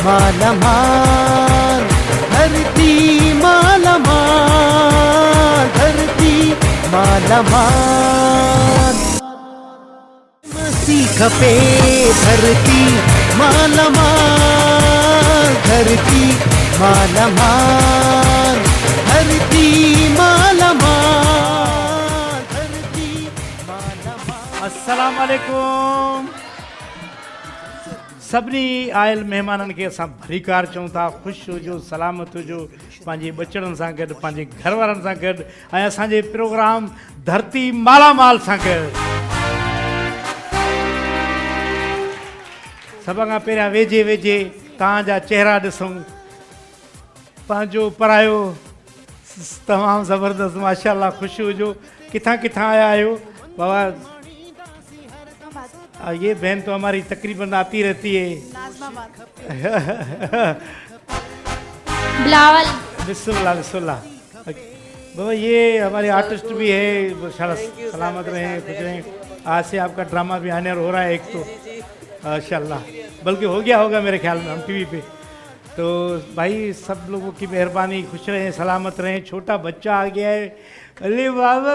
माला माल, धरती माला माल, धरती माला माल। मस्ती खपे धरती माला माल, धरती माला माल, धरती माला माल, धरती माला माल। अस्सलाम वालेकुम सभिनी आयल महिमाननि खे असां भली कार चऊं था। ख़ुशि हुजो, सलामत हुजो, पंहिंजे बचड़नि सां गॾु, पंहिंजे घर वारनि सां गॾु ऐं असांजे प्रोग्राम धरती मालामाल सां गॾु। सभ खां पहिरियां वेझे वेझे तव्हांजा चेहरा ॾिसूं। पंहिंजो परायो तमामु ज़बरदस्त, माशाअल्लाह। ख़ुशि हुजो। किथां किथां आया आहियो बाबा? ये बहन तो हमारी तकरीबन आती रहती है। बिलावल। बिस्मिल्लाह बिस्मिल्लाह। बाबा ये हमारे आर्टिस्ट भी है, सलामत रहें, खुश रहें। आज से आपका ड्रामा भी आने हो रहा है एक, तो माशाअल्लाह, बल्कि हो गया होगा मेरे ख्याल में, हम टीवी पे। तो भाई सब लोगों की मेहरबानी, खुश रहें, सलामत रहें। छोटा बच्चा आ गया है। अरे बाबा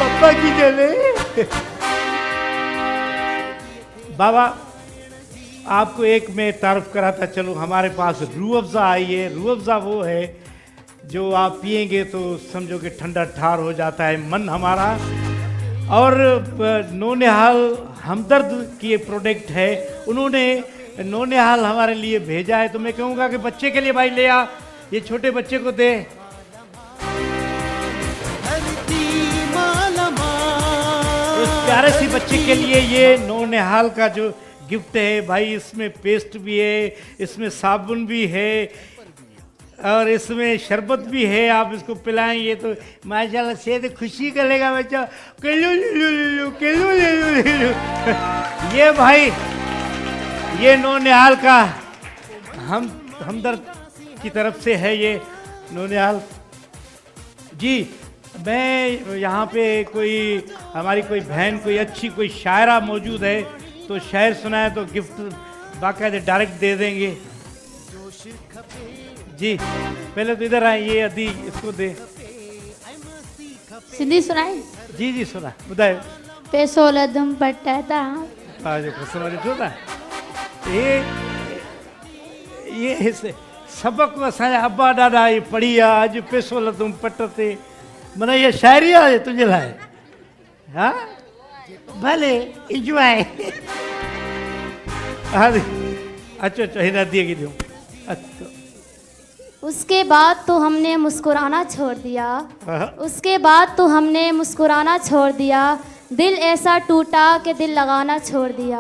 पापा की चले। बाबा आपको एक मैं तारुफ कराता चलूँ, हमारे पास रूह अफ़ज़ा आई है। रूह अफ़ज़ा वो है जो आप पिएंगे तो समझो कि ठंडा ठार हो जाता है मन हमारा। और नौनिहाल हमदर्द की एक प्रोडक्ट है, उन्होंने नौनिहाल हमारे लिए भेजा है। तो मैं कहूँगा कि बच्चे के लिए भाई ले आ, ये छोटे बच्चे को दे। इस प्यारे सी बच्चे के लिए ये नौनिहाल का जो गिफ्ट है भाई, इसमें पेस्ट भी है, इसमें साबुन भी है और इसमें शरबत भी है। आप इसको पिलाएं, ये तो माशाल्लाह सेहत खुशी करेगा बच्चा। किलो ले लो। ये भाई ये नौनिहाल का हमदर्द की तरफ से है ये नौनिहाल जी। मैं यहाँ पे कोई हमारी कोई बहन, कोई अच्छी कोई शायरा मौजूद है, तो शायर सुनाए तो गिफ्ट बाकायदे डायरेक्ट दे देंगे जी। पहले तो इधर आए, ये अदी इसको दे। सिंधी सुनाई जी जी सुना ॿुधायो। पैसो लदम पटाता। छोटा ये हिस्से सबक असांजा अब्बा ॾाढा ये पढ़ी आहे। अॼु पैसो लदम पट ते, माना ये शायरी आहे तुंहिंजे लाइ। हाँ भले इंजॉय। अचो अचो हिन अदीअ खे ॾियूं। उसके बाद तो हमने मुस्कुराना छोड़ दिया, उसके बाद तो हमने मुस्कुराना छोड़ दिया, दिल ऐसा टूटा कि दिल लगाना छोड़ दिया।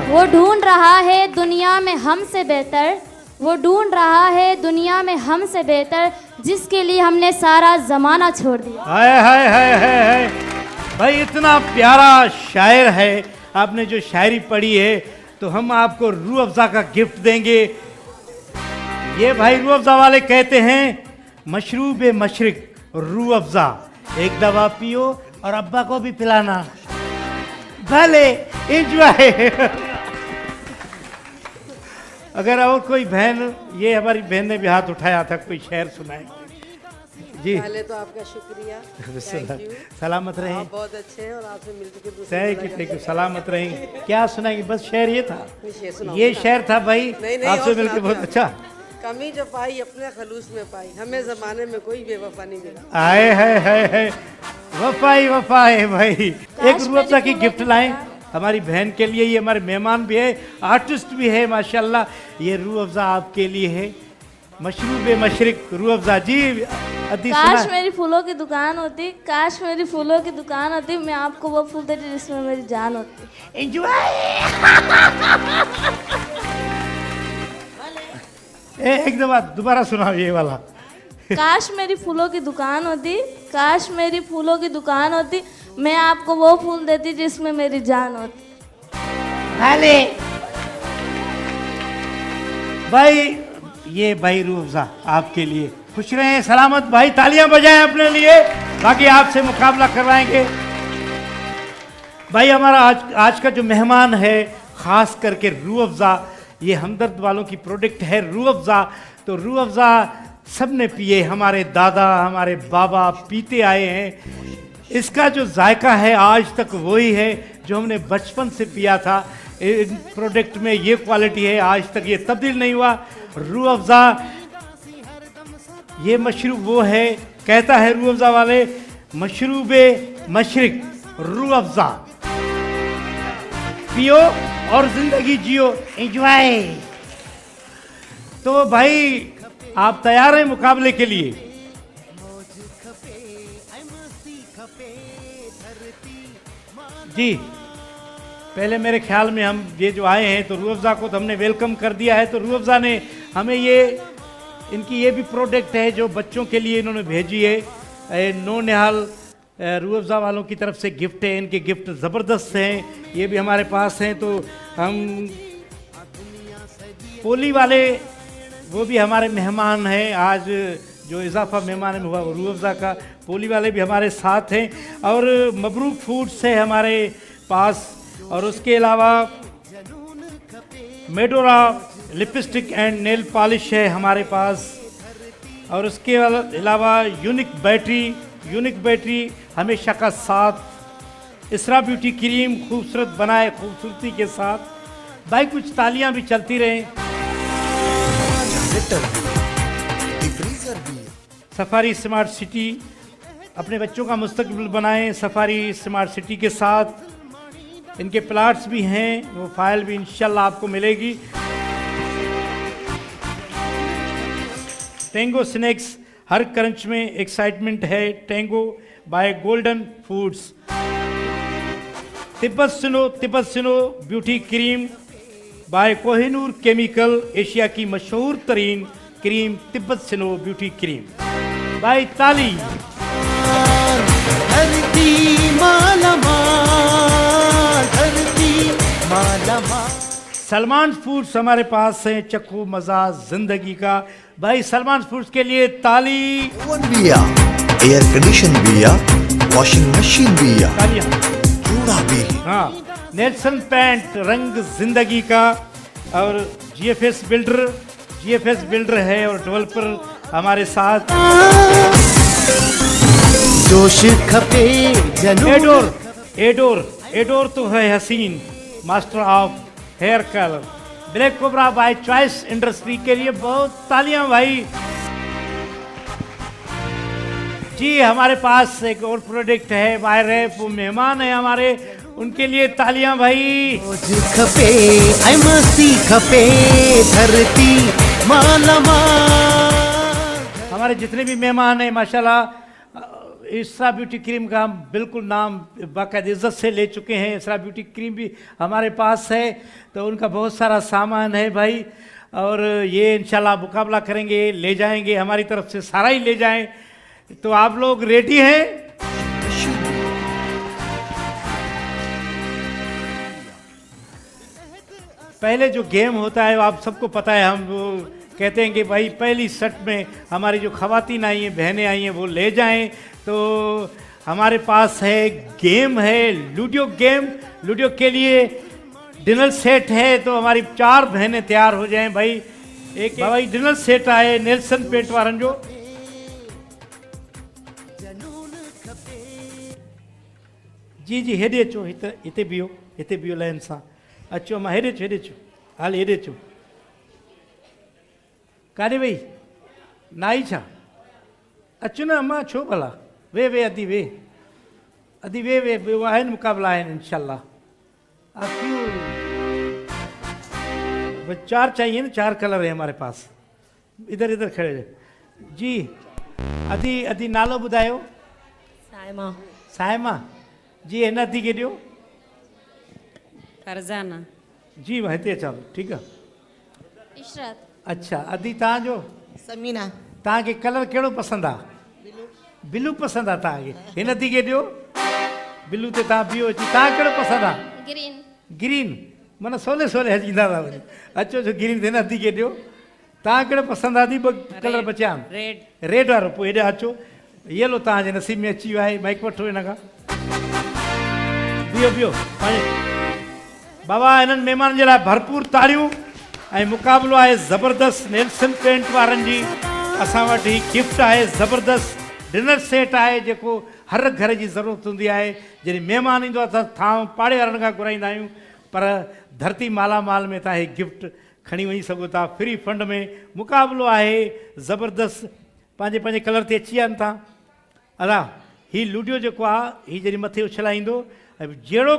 वो ढूंढ रहा है दुनिया में हमसे बेहतर, वो ढूंढ रहा है दुनिया में हमसे बेहतर, जिसके लिए हमने सारा ज़माना छोड़ दिया। हाय हाय हाय हाय हाय भाई, इतना प्यारा शायर है। आपने जो शायरी पढ़ी है तो हम आपको रूह अफ़ज़ा का गिफ्ट देंगे। ये भाई रूह अफ़ज़ा वाले कहते हैं मशरूब मशरिक रूह अफ़ज़ा, एक दवा पियो और अब्बा को भी पिलाना। भले एंजॉय। अगर और कोई बहन, ये हमारी बहन ने भी हाथ उठाया था, कोई शेर सुनाए जी। पहले तो आपका शुक्रिया, थैंक यू। सलामत रहें। आप बहुत अच्छे हैं और आपसे मिलकर के थैंक यू, सलामत रहें। क्या सुनाएंगे? बस शेर ये था, शेर ये शेर था भाई। नहीं, आपसे मिलकर बहुत अच्छा। कमी जो पाई अपने खलूस में पाई, हमें जमाने में कोई बेवफा नहीं मिला। आए है वफा है भाई। एक रूह अफ़ज़ा की गिफ्ट लाएं हमारी बहन के लिए। ये हमारे मेहमान भी है, आर्टिस्ट भी है माशाल्लाह। ये रूह अफ़ज़ा आपके लिए है, मशरूब मशरिक रूह अफ़ज़ा जी। काश मेरी फूलों की दुकान होती, काश मेरी फूलों की दुकान होती, मैं आपको वो फूल देती जिसमें मेरी जान होती। एंजॉय। एक दफा दोबारा सुनाओ ये वाला। काश मेरी फूलों की दुकान होती, काश मेरी फूलों की दुकान होती, मैं आपको वो फूल देती जिसमें मेरी जान होती। भले भाई, ये भाई रूह अफ़ज़ा आपके लिए। खुश रहें, सलामत भाई। तालियां बजाएं अपने लिए, बाकी आपसे मुकाबला करवाएंगे। भाई हमारा आज का जो मेहमान है, ख़ास करके रूह अफ़ज़ा, ये हमदर्द वालों की प्रोडक्ट है रूह अफ़ज़ा। तो रूह अफ़ज़ा सब ने पिए, हमारे दादा हमारे बाबा पीते आए हैं। इसका जो जायका है आज तक वही है जो हमने बचपन से पिया था। इन प्रोडक्ट में ये क्वालिटी है, आज तक ये तब्दील नहीं हुआ। रूह अफ़ज़ा ये मशरूब वो है, कहता है रूह अफ़ज़ा वाले, मशरूबे मशरिक रूह अफ़ज़ा, पियो और जिंदगी जियो, एंजॉय। तो भाई आप तैयार हैं मुकाबले के लिए? जी, पहले मेरे ख्याल में हम ये जो आए हैं तो रूह अफ़ज़ा को तो हमने वेलकम कर दिया है। तो रूह अफ़ज़ा ने हमें ये, इनकी ये भी प्रोडक्ट है जो बच्चों के लिए इन्होंने भेजी है। नो निहाल रूह अफ़ज़ा वालों की तरफ से गिफ्ट है, इनके गिफ्ट ज़बरदस्त हैं, ये भी हमारे पास हैं। तो हम पोली वाले वो भी हमारे मेहमान हैं, आज जो इजाफा मेहमान में हुआ वो रूह अफ़ज़ा का, पोली वाले भी हमारे साथ हैं। और मबरूक फूड्स है हमारे पास, और उसके अलावा मेडोरा लिपस्टिक एंड नेल पॉलिश है हमारे पास। और उसके अलावा यूनिक बैटरी हमेशा का साथ। इसरा ब्यूटी क्रीम खूबसूरत बनाए खूबसूरती के साथ। भाई कुछ तालियां भी चलती रहें। सफारी स्मार्ट सिटी, अपने बच्चों का मुस्तकबिल बनाएं सफारी स्मार्ट सिटी के साथ। इनके प्लाट्स भी हैं, वो फाइल भी इंशाल्लाह आपको मिलेगी। टेंगो स्नैक्स, हर क्रंच में एक्साइटमेंट है। Tango by golden foods. Tibet snow beauty cream by Kohinoor chemical, Asia की मशहूर तरीन क्रीम Tibet snow beauty cream by ताली। धरती मालामाल, धरती मालामाल। सलमान फूड्स हमारे पास है, चखो मजा जिंदगी का। भाई सलमान फूड्स के लिए ताली। ओवन भी है, एयर कंडीशन भी है, वॉशिंग मशीन भी है, तालियां। कूड़ा भी है। हाँ, नेल्सन पैंट रंग जिंदगी का। और जीएफएस बिल्डर है और डेवलपर हमारे साथ। जोश खपे जनून। एडोर तो है हसीन, master of hair colour. Black cobra by choice industry के लिए बहुत तालियां भाई। जी, हमारे पास एक और प्रोडक्ट है बाय रैप, वो मेहमान है हमारे, उनके लिए तालियां भाई। जोश खपे ऐ मस्ती खपे, धरती मालामाल। हमारे जितने भी मेहमान हैं माशाल्लाह, इसरा ब्यूटी क्रीम का हम बिल्कुल नाम बाकायदा इज्जत से ले चुके हैं। इसरा ब्यूटी क्रीम भी हमारे पास है, तो उनका बहुत सारा सामान है भाई। और ये इंशाल्लाह मुकाबला करेंगे, ले जाएंगे, हमारी तरफ से सारा ही ले जाएं। तो आप लोग रेडी हैं? पहले जो गेम होता है आप सबको पता है, हम वो कहते हैं कि भाई पहली सेट में हमारी जो ख़वातीन आई हैं, बहनें आई हैं, वो ले जाएं। तो हमारे पास है गेम है लूडो गेम। लूडो के लिए डिनर सेट है, तो हमारी 4 बहनें तैयार हो जाएं भाई। एक भाई डिनर सेट आए नेल्सन पेंट वारन जो। जी हेॾे अचो, हिते बीहो लाइन सां। अचो मां हेॾे अचो हाल हेॾे अचो। काॾे वई न आई छा? अचो न अम्मा, छो भला? वे अदी वे वो आहिनि मुक़ाबला आहिनि इंशाल्लाह। आप क्यों? बस 4 चाहिए ना, 4 कलर है हमारे पास। इधर खड़े जी। अदी नालो ॿुधायो। साइमा जी। हिन अदी खे ॾियो। फरज़ाना जी, मां हिते अचां, ठीकु आहे। इशरत। अच्छा, अदी तव्हांजो? समीना। तव्हांखे कलर कहिड़ो पसंदि आहे? ब्लू पसंदि आहे तव्हांखे। हिन अदी खे ॾियो। ब्लू ते तव्हां बीहो अची। तव्हां कहिड़ो पसंदि आहे? ग्रीन। माना सोले हजींदा था वञो। अचो ग्रीन हिन अदी खे ॾियो। तव्हां कहिड़ो पसंदि आहे? 2 कलर बचिया आहिनि। रेड वारो। पोइ हेॾे अचो। येलो तव्हांजे नसीब में अची वियो आहे। माइक वठो हिन खां। बीहो पंहिंजे बाबा। हिननि महिमान जे लाइ भरपूर ताड़ियूं। ऐं मुक़ाबिलो आहे ज़बरदस्त नेल्सन पेंट वारनि जी। असां वटि ही गिफ्ट आहे ज़बरदस्त डिनर सेट आहे जेको हर घर जी ज़रूरत हूंदी आहे। जॾहिं महिमान ईंदो आहे त थां पाड़े वारनि खां घुराईंदा आहियूं, पर धरती मालामाल में तव्हां हीउ गिफ्ट खणी वञी सघो था फ्री फंड में। मुक़ाबिलो आहे ज़बरदस्त, पंहिंजे पंहिंजे कलर ते अची विया आहिनि तव्हां। अदा हीउ लूडियो जेको आहे हीउ जॾहिं मथे उछलाईंदो ऐं जहिड़ो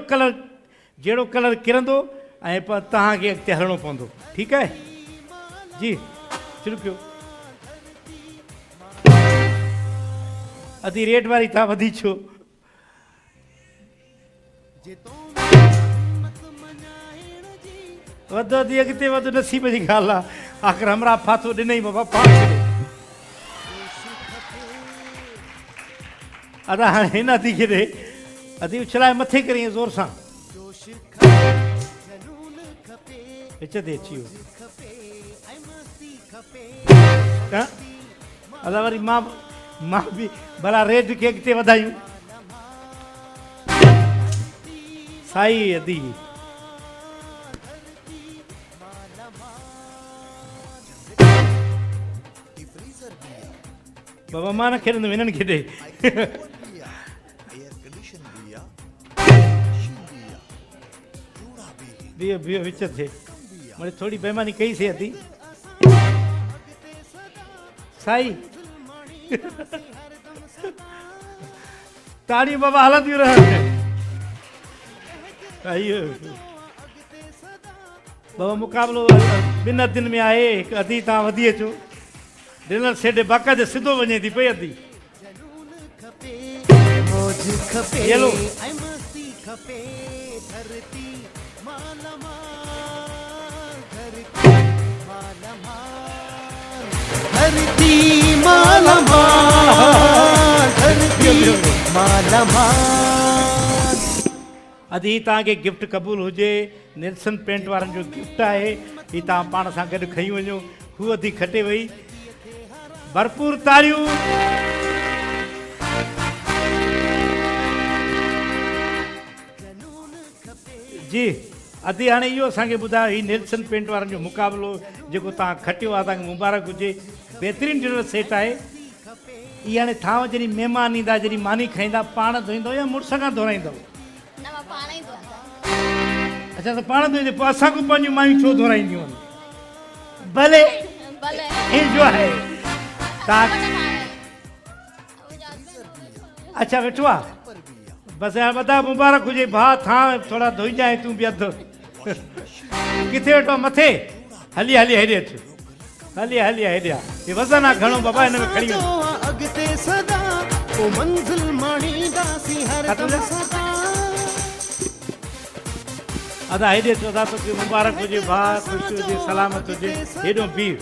कलर किरंदो ऐं तव्हांखे अॻिते हलणो पवंदो। ठीकु आहे जी, शुरू कयो। अधी रेट वारी तव्हां वधी छो? वधि वधी अॻिते वधि नसीब जी ॻाल्हि आहे। आख़िर हमरा फाथो ॾिनई बाबा पाण खे। अदा हाणे हिन अधी खे ॾे, अधी उछलाए मथे करी ज़ोर सां विच ते अची वियो। अदा वरी मां बि भला रेट खे अॻिते वधायूं। साई अदी बाबा मां न खेॾंदुमि, हिननि खे ॾे। बीहो बीहो विच ते, वरी थोरी बेईमानी कई से अदी साई। ताड़ियूं बाबा हलंदियूं रहनि। बाबा मुक़ाबिलो ॿिनि अदियुनि में आहे, हिकु अदी तव्हां वधी अचो। डिनर सेट बाक़ाइदे सिधो वञे थी पई अदी। येलो धरती मालामाल। अदी तव्हांखे गिफ्ट क़बूल हुजे। नेल्सन पेंट वारनि जो गिफ्ट आहे, हीउ तव्हां पाण सां गॾु खई वञो। हू अदी खटे वई। भरपूर तारियूं। जी अदी हाणे इहो असांखे ॿुधायो, हीउ नेल्सन पेंट वारनि जो मुक़ाबिलो जेको तव्हां खटियो आहे तव्हांखे मुबारक हुजे। बहितरीनु डिनर सेट आहे। इहा हाणे थांव जॾहिं महिमान ईंदा, जॾहिं मानी खाईंदा, पाण धोईंदव या मुड़ुस खां धोराईंदव? अच्छा त पाण धोईंदे, पोइ असांखे पंहिंजूं मायूं छो धोराईंदियूं आहिनि? भले जो आहे अच्छा वेठो आहे बसि। हाणे बता मुबारक हुजे भाउ, थां थोरा धोई जाए तूं बि अधु। किथे वेठो आहे? मथे। हली हली हेॾे अचु, हली हली हेॾे आहे। हे वज़न आहे घणो बाबा, हिन में खणी वञो। अदा हेॾे अचो, अदा तोखे मुबारक हुजे भाउ, ख़ुशि हुजे, सलामत हुजे। हेॾो बीह।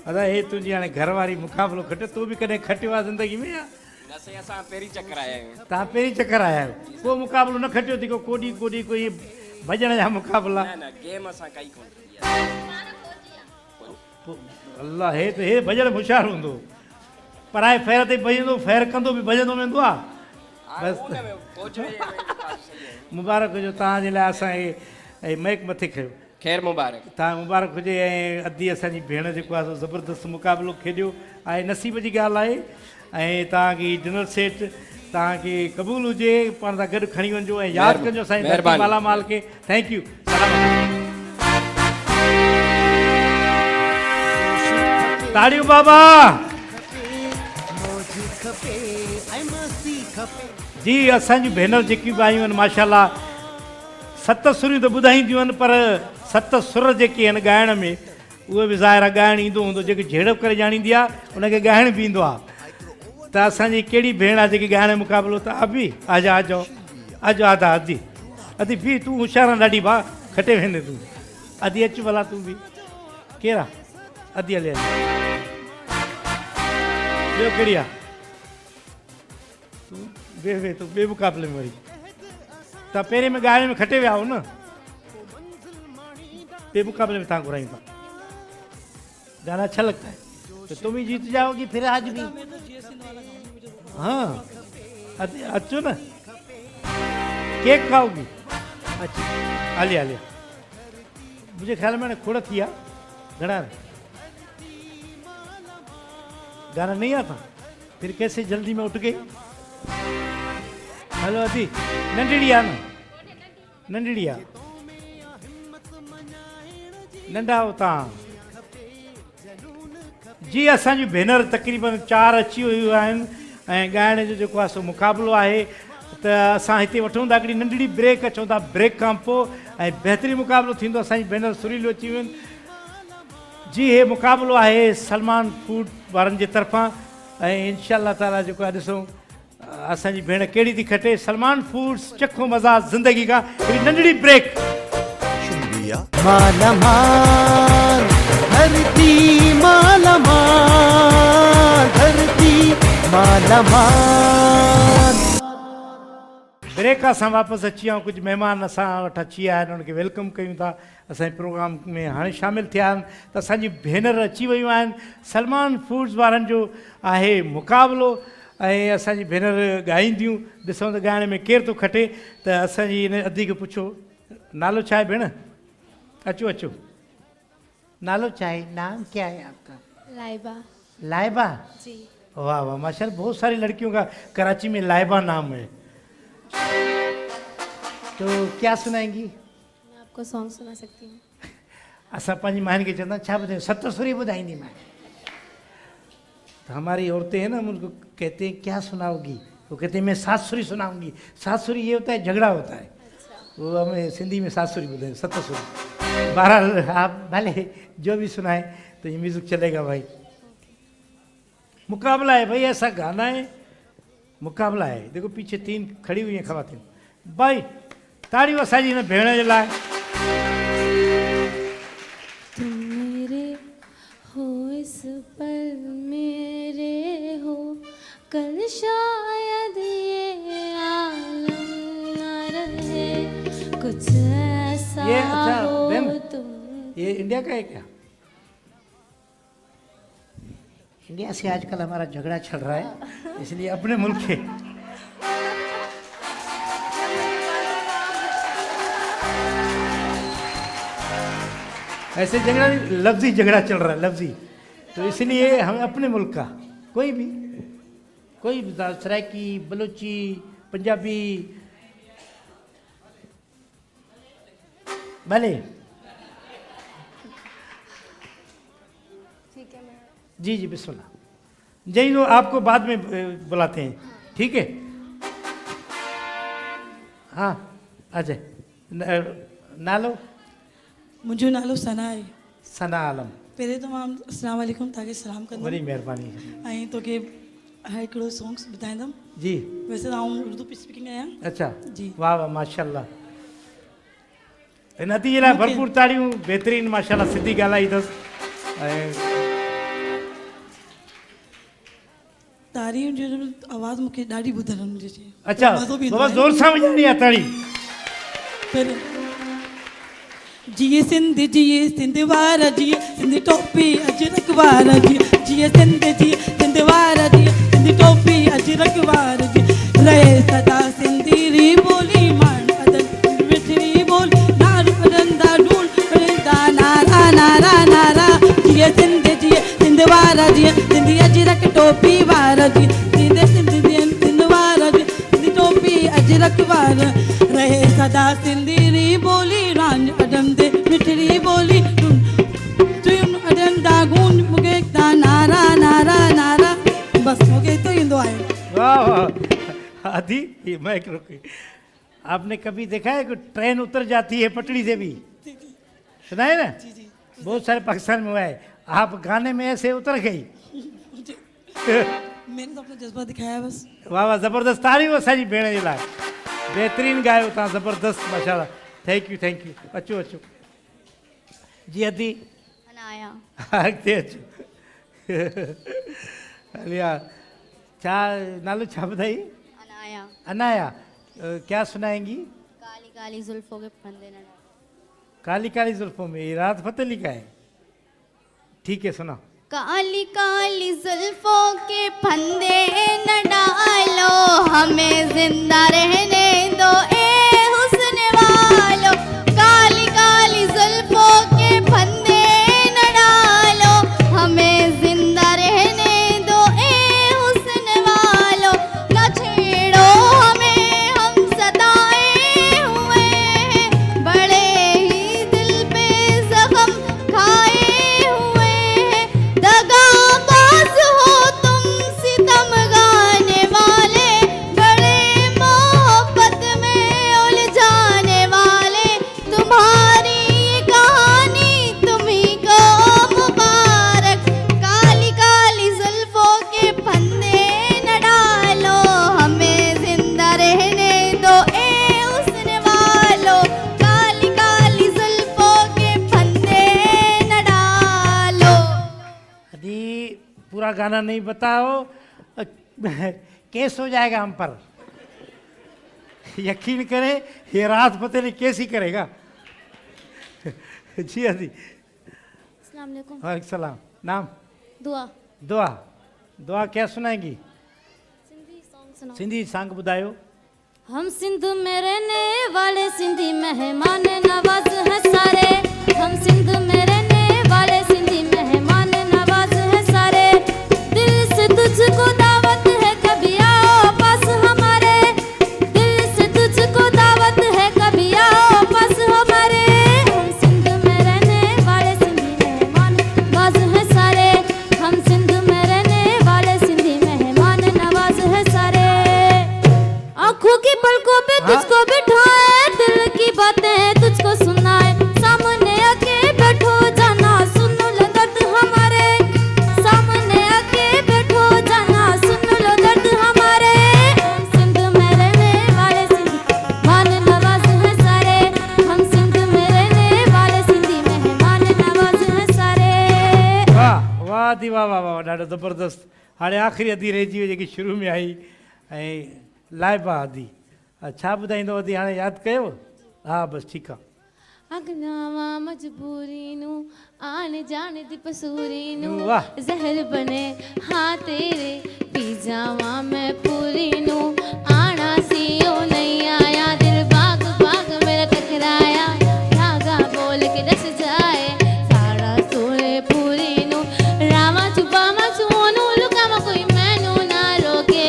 अदा हे तुंहिंजी हाणे घरवारी मुक़ाबिलो खटे, तूं बि कॾहिं खटियो आहे ज़िंदगी में? असां पहिरीं चक्कर आया आहियूं। तव्हां पहिरीं चक्कर आया आहियो, को मुक़ाबिलो न खटियो थी? कोॾी कोई भॼण जा मुक़ाबिला? गेम असां कई कोन। अल्लाह, हे त हे भॼण होशियारु हूंदो। पराए फेर ते भॼंदो, फेर कंदो बि भॼंदो वेंदो आहे। बसि मुबारक हुजो तव्हांजे लाइ। असांखे मैक मथे खयो, ख़ैर मुबारक। तव्हां मुबारक हुजे। ऐं अदी असांजी भेण जेको आहे ज़बरदस्त मुक़ाबिलो खेॾियो आहे, नसीब जी ॻाल्हि आहे। ऐं तव्हांखे डिनर सेट तव्हांखे क़बूल हुजे, पाण सां गॾु खणी वञिजो ऐं यादि कजो असांजी धरती मालामाल खे। Thank you. ताड़ियूं बाबा जी। असांजूं भेनर जेकियूं बि आयूं आहिनि माशाल्लाह, 7 सुरियूं त ॿुधाईंदियूं आहिनि, पर 7 सुर जेके आहिनि ॻाइण में, उहे बि ज़ाहिर आहे ॻाइणु ईंदो हूंदो। जेके झेड़प करे ॼाणींदी आहे उनखे ॻाइण बि ईंदो आहे। त असांजी कहिड़ी भेण आहे जेकी ॻाइण जो मुक़ाबिलो? त अभी आजा आजो आजो आदा अदी अदी बि तूं होशियारु आहे ॾाढी भाउ, खटे वेंदे तूं। अदी अचु भला तूं बि। केरु आहे? अदी हले हले। ॿियो कहिड़ी आहे? तूं ॿिए मुक़ाबले में वरी तव्हां पहिरें में ॻाइण में खटे विया हो न, ॿिए मुक़ाबले में तव्हां घुराईंदा। गाना अच्छा लगता है तो तुम ही जीत जाओगी फिर आज भी। हाँ अच्छो ना, केक खाओगी? अच्छा आलिया आलिया, मुझे ख्याल में खोड़ किया खड़ा गाना नहीं आता फिर कैसे जल्दी में उठ गई। हेलो अदी नंढड़िया न नंढड़िया नंढा उतां जी असांजी भेनर तक़रीबन 4 अची वियूं आहिनि ऐं ॻाइण जो जेको आहे सो मुक़ाबिलो आहे त असां हिते वठूं था हिकिड़ी नंढड़ी ब्रेक अचूं था ब्रेक खां पोइ ऐं बहितरीनु मुक़ाबिलो थींदो। असांजी भेनर सुरीलियूं अची वियूं आहिनि जी। हे मुक़ाबिलो आहे सलमान फूड वारनि जे तरफ़ां ऐं इंशाअल्लाह ताला जेको आहे ॾिसूं असांजी भेण कहिड़ी थी खटे। सलमान फूड्स चखो मज़ा ज़िंदगी का हिकिड़ी नंढड़ी ब्रेक। माला माल धरती माला माल धरती माला माल। ब्रेक खां असां वापसि अची विया आहियूं। कुझु महिमान असां वटि अची विया आहिनि उनखे वेलकम कयूं था असांजे प्रोग्राम में हाणे शामिलु थिया आहिनि त असांजी भेनर अची वियूं आहिनि। सलमान फूड्स वारनि जो आहे मुक़ाबिलो ऐं असांजी भेनर ॻाईंदियूं। ॾिसूं त ॻाइण में केरु थो खटे त असांजी हिन अदी खे पुछो नालो छा आहे भेण? अचो अचो नालो छा आहे? नाम क्या है आपका? लाइबा। लाइबा जी। वाह वाह माशाल्लाह बहुत सारी लड़कियों का कराची में लाइबा नाम है। तो क्या सुनाएंगी? मैं आपको सॉन्ग सुना सकती हूँ। असां पंहिंजी माइन खे चवंदा छा ॿुधायूं सत सुरी ॿुधाईंदी मां। तो हमारी औरतें हैं ना उनको कहते हैं क्या सुनाओगी वो कहते हैं मैं सात सुरी सुनाऊंगी। सात सुरी ये होता है झगड़ा होता है। वो हमें सिंधी में सात सुरी बोलते हैं सत सुरी। बहरहाल आप भले जो भी सुनाए तो ये म्यूजिक चलेगा भाई। मुकाबला है भाई ऐसा गाना है मुकाबला है। देखो पीछे 3 खड़ी हुई हैं खवातीन भाई ताड़ी असांजी हिन भेण जे लाइ। तुम मेरे हो इस पल मेरे हो कल शायद ये आलम न रहे कुछ ऐसा ये अच्छा हो बहन तुम। ये इंडिया का है क्या? इंडिया से आजकल हमारा झगड़ा चल रहा है इसलिए अपने मुल्क के ऐसे झगड़ा लफ्जी झगड़ा चल रहा है लफ्जी। तो इसलिए हमें अपने मुल्क का कोई भी सराइकी बलूची पंजाबी भले ठीक है मैं जी जी बिस्मिल्लाह। जय तो आपको बाद में बुलाते हैं ठीक है। हाँ अजय नालो? मुंहिंजो नालो सना आहे। सना आलम। पहिरें त मां अस्सलाम वालेकुम तव्हांखे सलाम कंदमि। वॾी महिरबानी। ऐं तोखे हिकिड़ो सॉन्ग्स ॿुधाईंदमि। जी वैसे त आउं उर्दू स्पीकिंग आहियां। अच्छा जी वाह वाह माशाल्लाह। हिन नतीजे लाइ भरपूर ताड़ियूं। बहितरीनु माशाल्लाह सिंधी ॻाल्हाई अथसि ऐं तारीफ़ जो आवाज़ मूंखे ॾाढी ॿुधण में अचे। अच्छा बाबा ज़ोर सां वॼाइणी आहे ताड़ी। जिए सिंध वारा जिए सिंधी टोपी अजरक वारा जिए सिंध वारा जिए सिंधी टोपी अजरक वारा जी रहे सदा सिंधी री बोली मान अदन मिठड़ी बोल नार पडंदा ढूंढ पडंदा नारा नारा नारा जिए सिंध वारा जिए सिंधी अजरक टोपी वारा जी सिंध वारा जी सिंधी टोपी अजरक वारा रहे सदा सिंधी री बोली रांझ अडम दे मिठड़ी बोली तुम अडम दा गूंज मुके दा नारा नारा नारा बस मुके तो इंदो आए। वाह वाह आदि ये माइक रुकी। आपने कभी देखा है कि ट्रेन उतर जाती है पटड़ी से भी? सुना है ना? जी जी बहुत सारे पाकिस्तान में हुआ है। आप गाने में ऐसे उतर गई। मैंने तो अपना जज्बा दिखाया बस। वाह वाह ज़बरदस्त तारीफ़ असांजी भेण जे लाइ। बेहतरीन गायो तव्हां ज़बरदस्त माशाल्लाह। थैंक यू अचो अचो जी अदी अनाया। अॻिते अचो हलिया छा नालो छा ॿुधाई? अनाया। अनाया क्या सुनाएंगी? काली काली जुल्फों के फंदे न डालो। काली काली जुल्फों में ये राहत फ़तेह अली का है। ठीक है सुना। काली काली जुल्फों के फंदे न डालो हमें जिंदा रहने दो ए हुस्न वालो। काली काली जुल्फों के फंदे न डालो दगाबाज हो तुम सितम गाने वाले, बड़े मोहब्बत में उलझाने वाले, तुम्हारी ये कहानी तुम्ही को मुबारक। काली काली जुल्फों के फंदे न डालो, हमें जिंदा रहने दो ए हुस्न वालो। काली काली जुल्फों के फंदे न डालो। अभी पूरा गाना नहीं बताओ, केस हो जाएगा हम पर। यकीन करें ये रात पता नहीं कैसी करेगा। जी अदी। अस्सलाम वालेकुम। वालेकुम सलाम। नाम? दुआ। दुआ। दुआ क्या सुनाएंगी? सिंधी सॉन्ग सुनाओ। सिंधी सॉन्ग बुधायो। हम सिंध में रहने वाले सिंधी मेहमान नवाज हैं सारे, हम सिंध में रहने वाले सिंधी मेहमान नवाज हैं सारे। दिल से तुझको दावत है कभी आओ पास हमारे, दिल से तुझको दावत है कभी आओ पास हमारे। हम सिंध में रहने वाले सिंधी मेहमान नवाज हैं सारे, हम सिंध में रहने वाले सिंधी मेहमान नवाज हैं सारे। आँखों की पलकों पे तुझको बिठाए, दिल की बातें तुझको सुनाए, सामने आके बैठो जाना सुन लो दर्द हमारे, सामने आके बैठो जाना सुन लो दर्द हमारे। हम सिंध में रहने वाले सिंधी मेहमान नवाज हैं सारे, हम सिंध में रहने वाले सिंधी मेहमान नवाज हैं सारे। वाह वाह दी वाह वाह वाह, ॾाढो ज़बरदस्त। हाणे आख़िरी अधी रहिजी वई जेकी शुरू में आई, ऐं लाइबा अदी। छा ॿुधाईंदो अदी, हाणे यादि कयो? हा बसि ठीकु आहे। अगनावा मजबूरी नू आने जाने दी पसूरी नू, वाह। जहर बने हाँ तेरे पी जावा मैं पूरी नू, आना सी ओ नहीं आया दिल बाग बाग मेरा टकराया, धागा बोल के रस जाए सारा सोए पूरी नू। रामा चुपा मा चुनू लुकामा कोई मैनू ना रोके,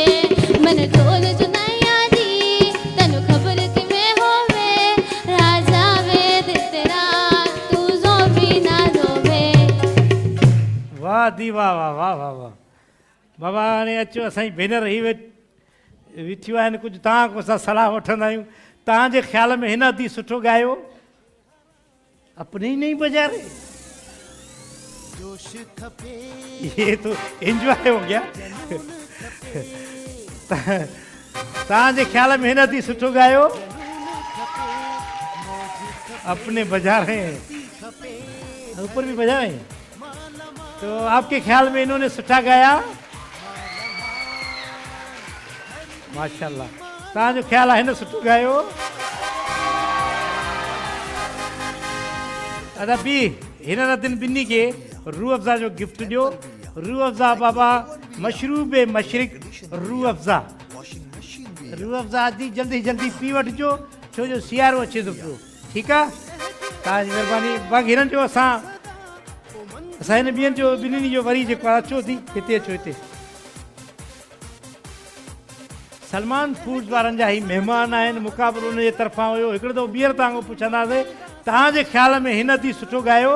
मन ढोल जो नहीं आदी तनु खबर कि मैं होवे, राजा वेद तेरा तू जो भी ना रोवे। वाह दी वाह वाह वाह वाह वाह। बाबा हाणे अचो, असांजी भेनर ही बीठियूं आहिनि, कुझु तव्हां खां असां सलाह वठंदा आहियूं। तव्हांजे ख़्याल में हिन अदी सुठो ॻायो? अपने ही नहीं बजा रहे, जोश खपे ये तो एंजॉय हो गया। तव्हांजे ख़्याल में हिन अदी सुठो ॻायो? अपने बजा रहे हैं, ऊपर भी बजा रहे हैं, तो आपके ख्याल में इन्होंने सुठा गाया? माशाल्लाह। तव्हांजो ख्याल आहे हिन सुठो ॻायो? अदा बी हिन रतिन ॿिन्ही खे रूह अफ़ज़ा जो गिफ्ट ॾियो। रूह अफ़ज़ा बाबा मशरूब मशरिक रूह अफ़ज़ा। रूह अफ़ज़ा दी जल्दी जल्दी पी वठिजो, छो जो सियारो अचे थो पियो। ठीकु आहे, तव्हांजी महिरबानी। बाक़ी हिननि जो असां हिन ॿियनि जो ॿिन्हिनि जो वरी जेको आहे अचो थी हिते, अचो हिते। सलमान फूड्स वारनि जा ही महिमान आहिनि, मुक़ाबिलो उन जे तरफ़ां हुयो। हिकिड़ो दफ़ो ॿीहर तव्हां खां पुछंदासीं, तव्हांजे ख़्याल में हिन दी सुठो ॻायो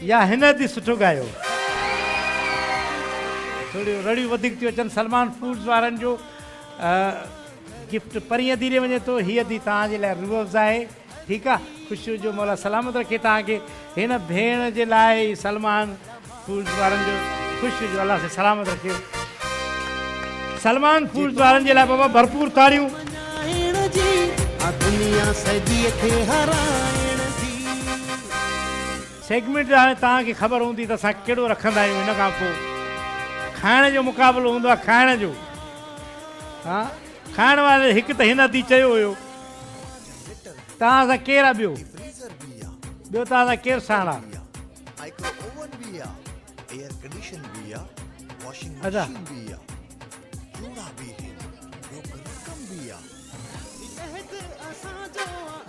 या हिन दी सुठो ॻायो? थोरियूं रड़ियूं वधीक थियूं अचनि। सलमान फूड्स वारनि जो गिफ्ट परीहं धीरे वञे थो, हीअ दी तव्हांजे लाइ रूह अफ़ज़ा आहे। ठीकु आहे, ख़ुशियूं जो मौला सलामत रखे तव्हांखे। हिन भेण जे लाइ सलमान फूड्स वारनि जो ख़ुशियूं जो अलाह से सलामत रखे। सलमान फूड्स वारनि जे लाइ बाबा भरपूर ताड़ियूं। दुनिया सॼीअ खे हराइण जी। सेगमेंट हाणे तव्हांखे ख़बर हूंदी त असां कहिड़ो रखंदा आहियूं। हिन खां पोइ खाइण जो मुक़ाबिलो हूंदो आहे, खाइण जो। हा, खाइण वारे हिकु त हिन दी चयो हुयो। तव्हां सां केरु आहे ॿियो? ॿियो तव्हां सां केरु साण आहे? अच्छा,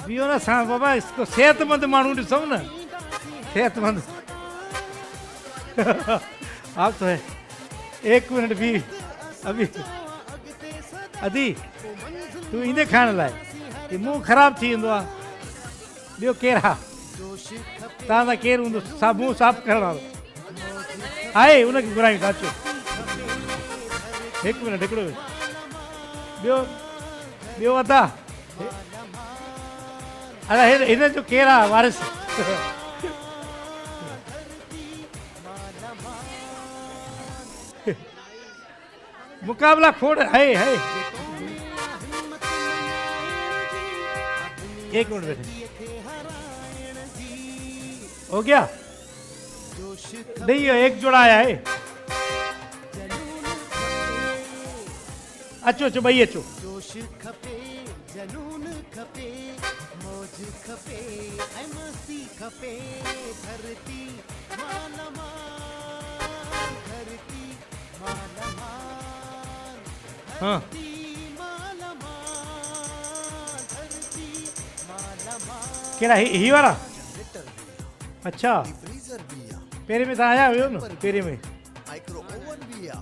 बीहो न साण बाबा, इसको सेहतमंद माण्हू ॾिसूं न, सेहतमंद। आप तो है, एक मिनट भी अभी अदी तूं ईंदे खाइण लाइ, मुंहुं ख़राबु थी वेंदो आहे। ॿियो केरु आहे? तव्हां केरु हूंदो मुंहुं साफ़ करण वारो आहे उनखे घुरायूं था अचो हिकु मिनट हिकिड़ो ॿियो अदा अरे हिन जो केरु आहे वारिस मुकाबला खोड़ है एक मिनट बैठे हो गया नहीं एक जोड़ा आया है अचो अचो भाई अचो जोश खपे जनून खपे मौज खपे ऐं मस्ती खपे धरती माला माल धरती माला माल हाँ माला माल धरती माला माल केड़ा ही वाला अच्छा फ्रीजर बिया पेरे में आया हुयो न पेरे में माइक्रो ओवन बिया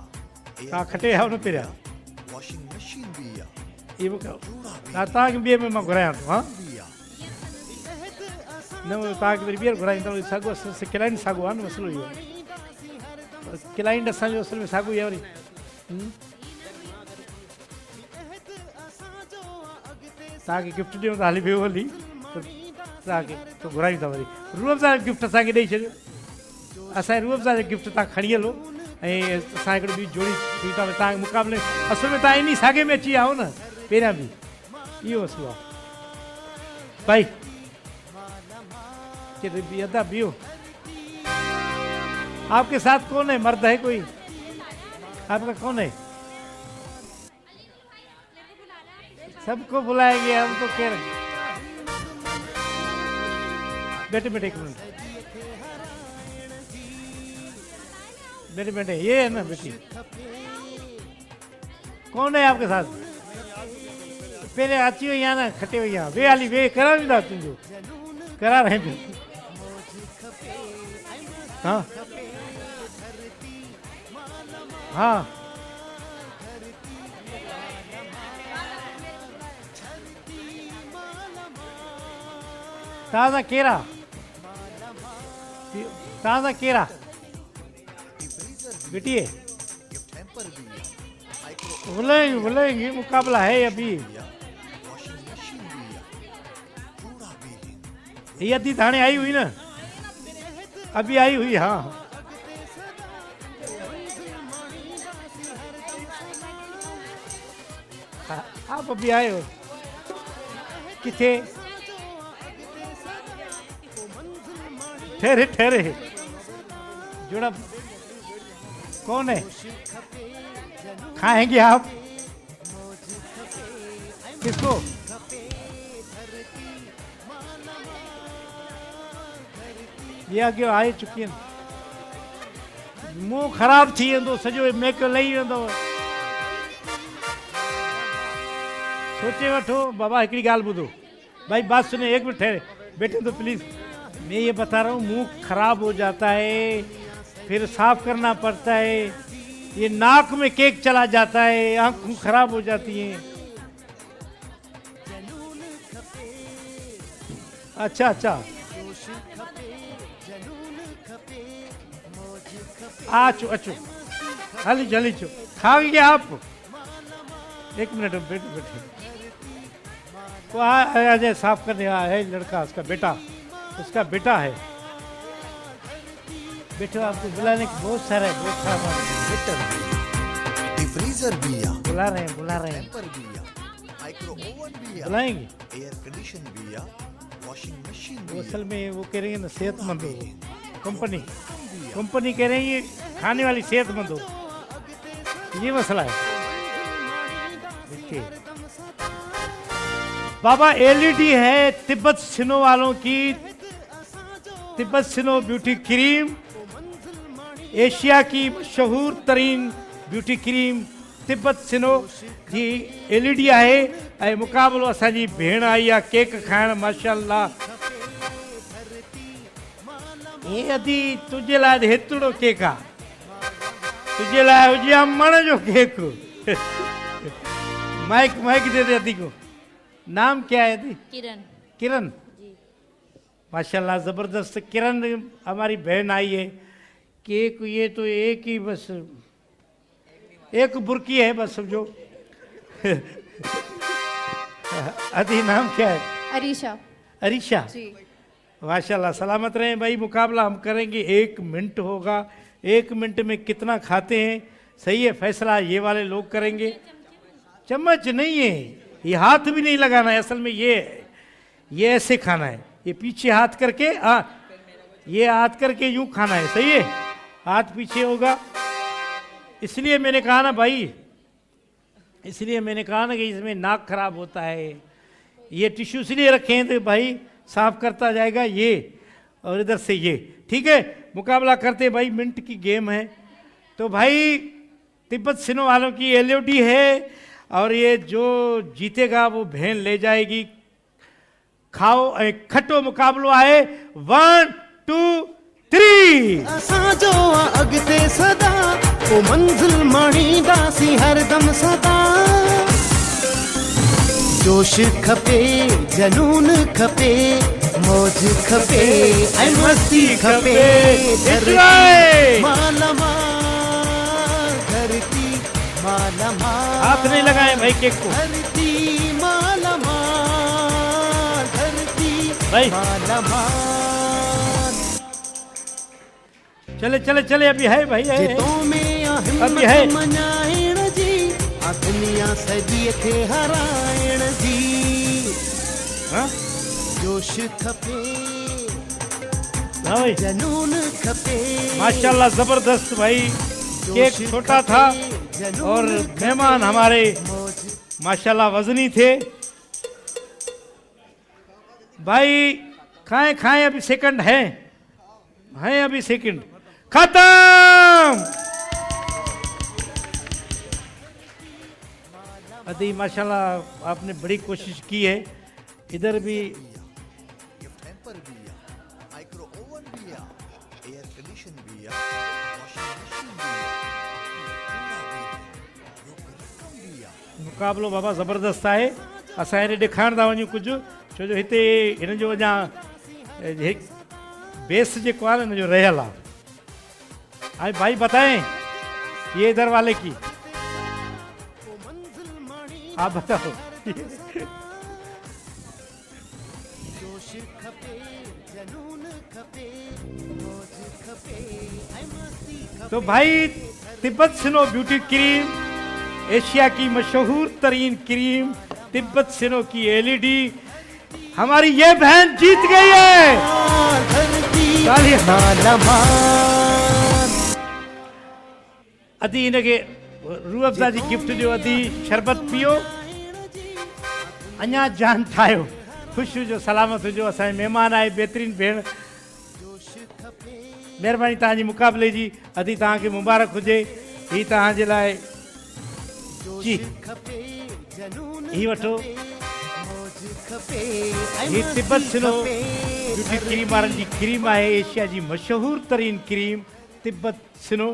ता खटे है न पेरा वॉशिंग मशीन बिया ये ता के बे में मैं घुराया तो हां बिया न ता के बे घुराई तो सागो से क्लाइंट सागो आन मसलो यो क्लाइंट असा जो असल में सागो ये वरी ताकि गिफ्ट दियो त हाली बेओ हली ताकि तो घुराई था वरी रूअफ़ज़ा गिफ्ट असा के दई छो असा रूअफ़ज़ा गिफ्ट ता खणी हलो ऐं असां हिकिड़ी ॿी जोड़ी ठीकु आहे तव्हांखे मुक़ाबले असल में तव्हां इन साॻे में अची आओ न पहिरियां बि इहो मसलो आहे भाई केतिरी बि अदा बीहो आपके साथ कौन है मर्द है कोई आपका कौन है सबको बुलाएंगे हम तो कह रहे बेटे बेटे एक मिनट बेटे बेटे ये है ना बेटी कौन है आपके साथ पहले आती हुई यहाँ ना खटे हुई यहाँ वे आली वे करा नहीं था तुझे करा रहे थे हाँ हाँ ताज़ा केरा ताज़ा केरा बेटी है बुलाएंगे मुकाबला है अभी ये अद्धी थाने आई हुई ना अभी आई हुई हाँ आप अभी आए हो किथे ठहरे ठहरे जोड़ा कौन है खाएंगे आप किसको ये आगे आई चुकी है मुंह खराब थी वेंदो सॼो मेक लही वेंदो सोचे वठो बाबा हिकिड़ी ॻाल्हि ॿुधो भाई बात सुने एक मिनट ठहरे बैठे तो प्लीज मैं ये बता रहा हूँ मुंह खराब हो जाता है फिर साफ करना पड़ता है ये नाक में केक चला जाता है आँखें खराब हो जाती हैं अच्छा अच्छा आचो अच्छो हाली जल्दी चो खाओगे आप एक मिनट बैठे बैठे को आ साफ करने आया है लड़का उसका बेटा है बेटा आपको बुलाने की बहुत सारा फ्रीजर बिया बुला रहे हैं बिया माइक्रो ओवन बिया बुलाएंगे एयर कंडीशन बिया वॉशिंग मशीन वो असल में वो कह रही है ना सेहतमंद हो कंपनी कह रही है खाने वाली सेहतमंद हो ये मसला है देखिए बाबा एलईडी है तिब्बत सिनो वालों की Tibet snow beauty cream Asia की मशहूर तरीन ब्यूटी क्रीम तिब्बत सिनो जी एलईडी है ऐं मुक़ाबिलो असांजी भेण आई आहे केक खाइण माशाअल्लाह हे अदी तुझे लाइ हेतिरो केक आहे तुझे लाइ हुजे आहे मण जो केक माइक दे दे अदी को नाम क्या है अदी किरण किरण माशाल्लाह ज़बरदस्त। किरण हमारी बहन आई है। केक ये तो एक ही बस एक बुरकी है बस समझो। अदी नाम क्या है? अरीशा। अरीशा जी। माशाल्लाह सलामत रहें भाई। मुकाबला हम करेंगे, 1 मिनट होगा। 1 मिनट में कितना खाते हैं सही है फैसला ये वाले लोग करेंगे। चम्मच नहीं है, ये हाथ भी नहीं लगाना है असल में। ये ऐसे खाना है, ये पीछे हाथ करके, ये हाथ करके यूं खाना है, सही है। हाथ पीछे होगा। इसलिए मैंने कहा ना भाई, इसलिए मैंने कहा ना कि इसमें नाक खराब होता है। ये टिश्यू इसलिए रखे हैं तो भाई साफ करता जाएगा ये, और इधर से ये। ठीक है, मुकाबला करते भाई, मिनट की गेम है। तो भाई तिब्बत सिनो वालों की एलओडी है, और ये जो जीतेगा वो बहन ले जाएगी। खाओ खटो मुकाबलो आहे। 1 2 3। असां जो अॻिते सदा पोइ मंज़िल माणींदासीं हरदम सदा। जोश खपे, जनून खपे, मौज खपे, ऐं मस्ती खपे। माला माल धरती, माला माल। हाथ नहीं लगाए भाई केक को। धरती माला माल, धरती भाई माला माल। चले चले चले, अभी है भाई, है। जितों में अभी है। हिम्मत मनाइण जी, आ दुनिया सॼीअ खे हराइण जी। हाँ? जोश खपे, हाँ भाई जनून खपे। माशाल्लाह जबरदस्त भाई। केक छोटा था और मेहमान हमारे माशाल्लाह वजनी थे भाई। खाएं खाएं, अभी सेकंड है अभी सेकंड खत्म। अदी माशाल्लाह आपने बड़ी कोशिश की है। इधर भी टेम्पर भी है, माइक्रो ओवन भी है, एयर कंडीशन भी है, वॉशिंग मशीन भी है, मुकाबलो बाबा ज़बरदस्त आहे। असां हिते ॾेखारण था वञूं कुझु, छो जो हिते हिन जो अञा बेस जेको आहे न हिन जो रहियल आहे। हाणे भाई बताएं ये इधर वाले की, आप बताओ। तो भाई Tibet snow beauty cream, Asia की मशहूर तरीन क्रीम तिब्बत सिनो की एलईडी हमारी ये बहन जीत गई है। अदी इनके रूह अफ़ज़ा जी गिफ्ट ॾियो। अदी शरबत पियो, अञा जान ठाहियो, ख़ुशि हुजो, सलामत हुजो। असांजे महिमान आए बेहतरीन भेण, महिरबानी तव्हांजी मुक़ाबले जी। अदी तव्हांखे मुबारक हुजे। ही तव्हांजे लाइ जी, ही वठो। ही तिब्बत सिनो ब्यूटी क्रीम वारनि जी क्रीम आहे, एशिया जी मशहूर तरीन क्रीम तिब्बत सिनो।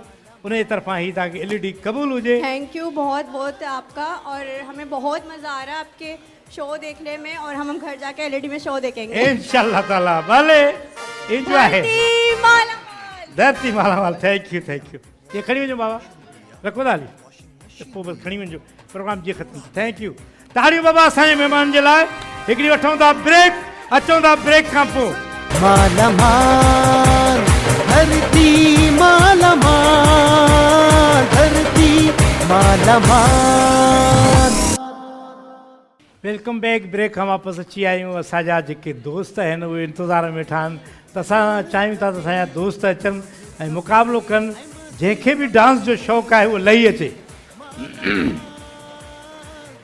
उन तरफा ही तव्हांखे एलईडी क़बूल हुजे। थैंक यू बहुत बहुत आपका, और हमें बहुत मज़ा आ रहा है आपके शो देखने में, और हम घर जाके एलईडी में शो देखेंगे इंशाल्लाह ताला। भले एंजॉय है। धरती माला माल। Thank you thank you. ये खणी वञो बाबा, रखो था हली पोइ बसि खणी वञिजो, प्रोग्राम जीअं ख़तमु। Thank you. ताड़ियूं बाबा असांजे महिमान जे लाइ। हिकिड़ी वठूं था ब्रेक, अचूं था ब्रेक खां पोइ। माला माल धरती, माला माल धरती, माला माल। Welcome back. ब्रेक खां वापसि अची विया आहियूं। असांजा जेके दोस्त आहिनि उहे इंतज़ार में वेठा आहिनि, त असां चाहियूं था त असांजा दोस्त अचनि ऐं मुक़ाबिलो कनि। जंहिंखे बि डांस जो शौक़ु आहे उहो लही अचे।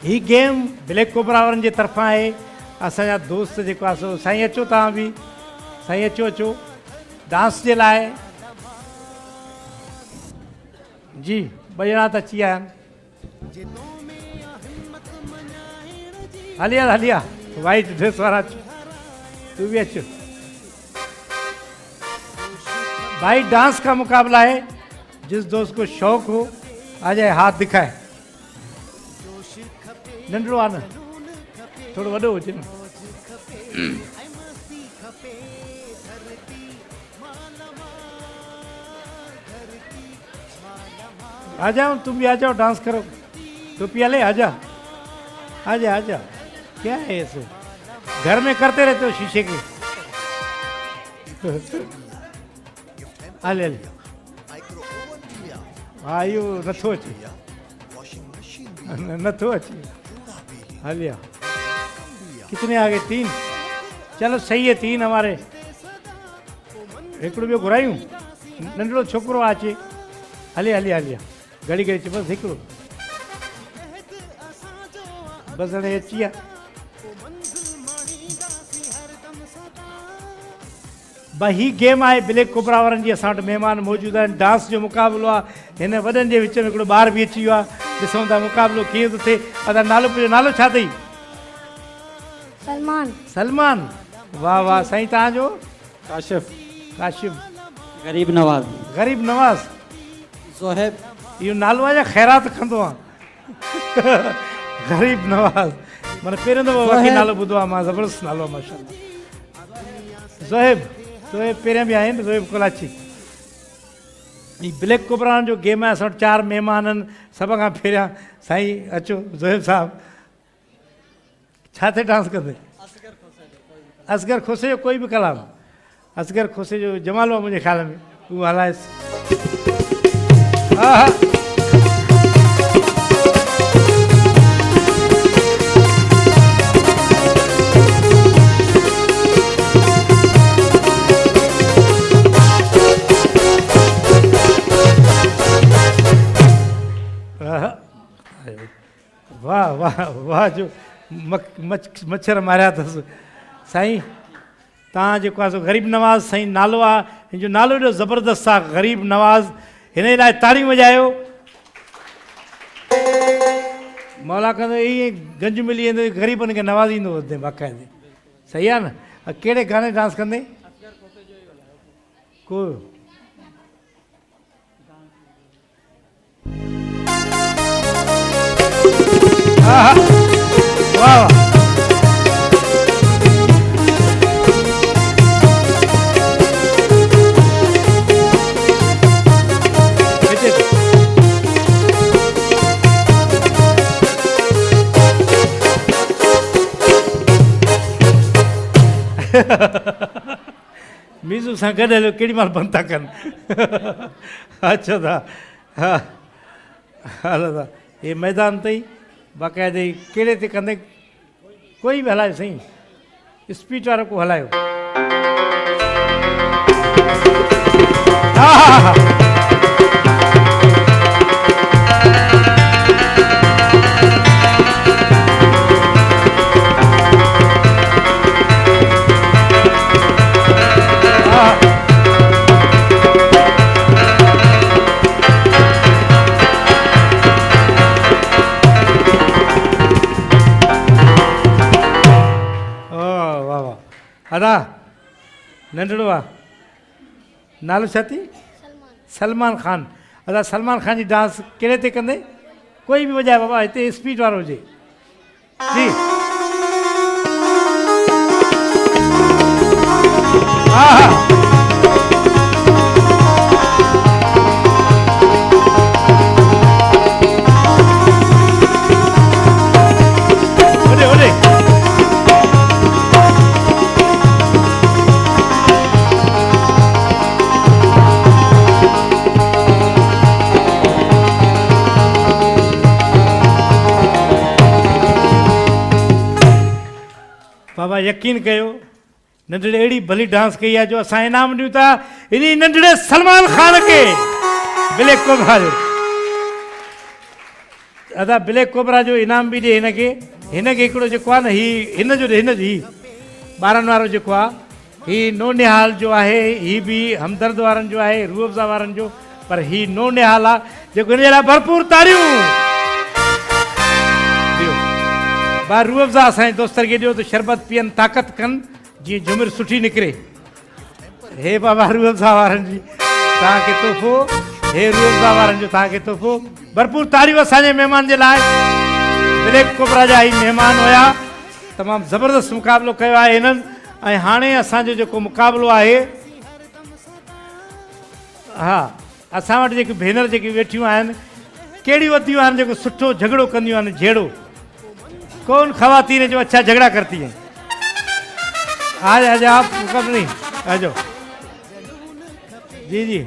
ही गेम ब्लैक कोबरा वारनि जे तरफ़ां आहे। असांजा दोस्त जेको आहे सो साईं अचो, तव्हां बि साईं अचो अचो डांस जे लाइ जी। ॿ ॼणा त अची विया आहिनि। हलिया हलिया वाइट ड्रेस वारा अचो, तू भी अचो भाई। डांस का मुकाबला है, जिस दोस्त को शौक हो आ जाए, हाथ दिखाए। नंढड़ो आहे न, थोड़ो वॾो हुजे न। आ जाओ, तुम भी आ जाओ, डांस करो। टोपी वाले आजा, आजा आजा। क्या है ये सब? घर में करते रहते हो शीशे के। हले हले आयो नथो अचे, नथो अचे। हलिया कितने आ गए? 3। चलो सही है, 3 हमारे। हिकिड़ो ॿियो घुरायूं, नंढड़ो छोकिरो आहे अचे। हले हले हलिया घड़ी घड़ी बस हिकिड़ो बस हाणे अची विया। भाई ही गेम आहे ब्लैक कोबरा वारनि जी। असां वटि महिमान मौजूदु आहिनि। डांस जो मुक़ाबिलो आहे। हिन वॾनि जे विच में हिकिड़ो ॿार बि अची वियो आहे। ॾिसूं था मुक़ाबिलो कीअं थो थिए। अदा नालो पुछो, नालो छा अथई? सलमान। सलमान, वाह वाह। साईं तव्हांजो? काशिफ। काशिफ। गरीब नवाज। गरीब नवाज। ज़ोहेब। इहो नालो आहे या ख़ैरात कंदो आहे? गरीब नवाज, माना पहिरियों दफ़ो वाकई नालो ॿुधो आहे मां। ज़बरदस्त नालो आहे माशाल्लाह। ज़ोहेब, ज़ोहेब पहिरियां बि आहिनि, ज़ोहेब कोलाची। हीउ ब्लैक कोबरा जो गेम आहे। असां वटि 4 महिमान आहिनि। सभ खां पहिरियां साईं अचो। ज़ोहेब साहब छा ते डांस कंदे? असगर खोसे जो कोई बि कलाम। असगर खोसे जो जमालो आहे मुंहिंजे ख़्याल में, उहो हलाएसि। हा हा वाह वाह वाह। जो मच्छर मारिया अथसि। साईं तव्हां जेको आहे सो ग़रीब नवाज़ साईं नालो आहे। हिन जो नालो एॾो ज़बरदस्त आहे, ग़रीब नवाज़। हिन जे लाइ ताड़ियूं वॼायो। मौला कंदो ईअं गंज मिली वेंदो, ग़रीबनि खे नवाज़ींदो वधे बाक़ाइदे। सही आहे न? कहिड़े गाने डांस कंदे? को हा हा वाह वाह। मीज़ू सां गॾु हलियो, केॾी महिल बंदि था कनि। अच्छा था, हा हलो था। हे मैदान अथई बाक़ाइदे। कहिड़े ते कंदे? कोई बि हलायो साईं, स्पीड वारो को हलायो। हा हा हा अदा नंढड़ो आहे। नालो छा थी? सलमान खान। अदा सलमान खान जी डांस कहिड़े ते कंदे? कोई बि वॼाए बाबा, हिते स्पीड वारो हुजे जी। हा हा ओॾे ओॾे। बाबा यकीन कयो, नंढड़े अहिड़ी भली डांस कई आहे जो असां इनाम ॾियूं था इन नंढड़े सलमान खान खे। ब्लैक कोबरा जो अदा ब्लैक कोबरा जो इनाम बि ॾे हिनखे। हिनखे हिकिड़ो जेको आहे न, हिन जो 12 वारो जेको आहे, हीउ नोनिहाल जो आहे। हीउ बि हमदर्द वारनि जो आहे, रूह अफ़ज़ा वारनि जो, पर हीउ नोनिहाल आहे जेको हिन जे लाइ भरपूर ताड़ियूं। बार रूह अफ़ज़ा असांजे दोस्तर खे ॾियो त शरबत पीअनि, ताक़त कनि, जीअं जुमिर सुठी निकिरे। हे बाबा रूह अफ़ज़ा वारनि जी तव्हांखे तोहफ़ो। हे रूह अफ़ज़ा वारनि जो तव्हांखे तोहफ़ो। भरपूर ताड़ियूं असांजे महिमान जे लाइ। ब्लैक कोबरा जा ही महिमान हुया। तमामु ज़बरदस्त मुक़ाबिलो कयो आहे हिननि। ऐं हाणे असांजो जेको मुक़ाबिलो आहे, हा असां वटि जेके भेनर जेके वेठियूं आहिनि कहिड़ियूं वधियूं आहिनि जेको सुठो झगड़ो कंदियूं आहिनि, जहिड़ो कौन ख़वातीन जो अच्छा झगड़ा करती हैं। आज आज आप मुक़ाबिल नहीं आ जाओ। जी जी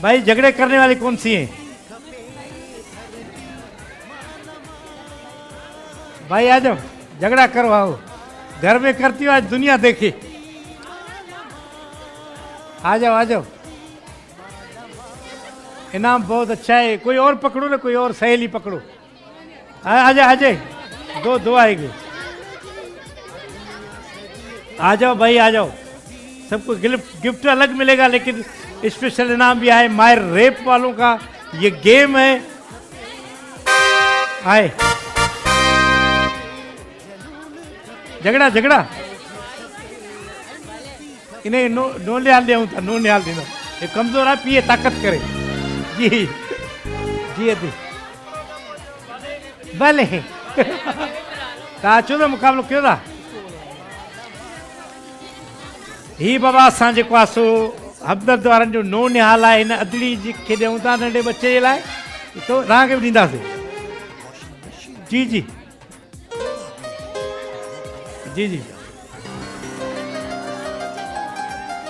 भाई, झगड़े करने वाली कौन सी हैं? भाई आ जाओ, झगड़ा करो, आओ, घर में करती हो, आज दुनिया देखे। आ जाओ आ जाओ, इनाम बहुत अच्छा है। कोई और पकड़ो ना, कोई और सहेली पकड़ो। आ जाए आ जाए, दो आएंगे। आ जाओ भाई आ जाओ, सबको गिफ्ट अलग मिलेगा, लेकिन स्पेशल इनाम भी है। मायर रेप वालों का ये गेम है। आए झगड़ा झगड़ा इन्हें नो लिहाल ॾियूं था, नो लिहाल ॾींदा। ये कमज़ोर आहे, पीए ताक़त करे। जी जी अदी भले तव्हां अचो था, मुक़ाबिलो कयो था। ही बाबा असां जेको आहे सो हमदर्द वारनि जो नो निहाल आहे। हिन अदड़ी खे ॾियूं था नंढे बच्चे जे लाइ, तो तव्हांखे बि ॾींदासीं। जी जी जी जी,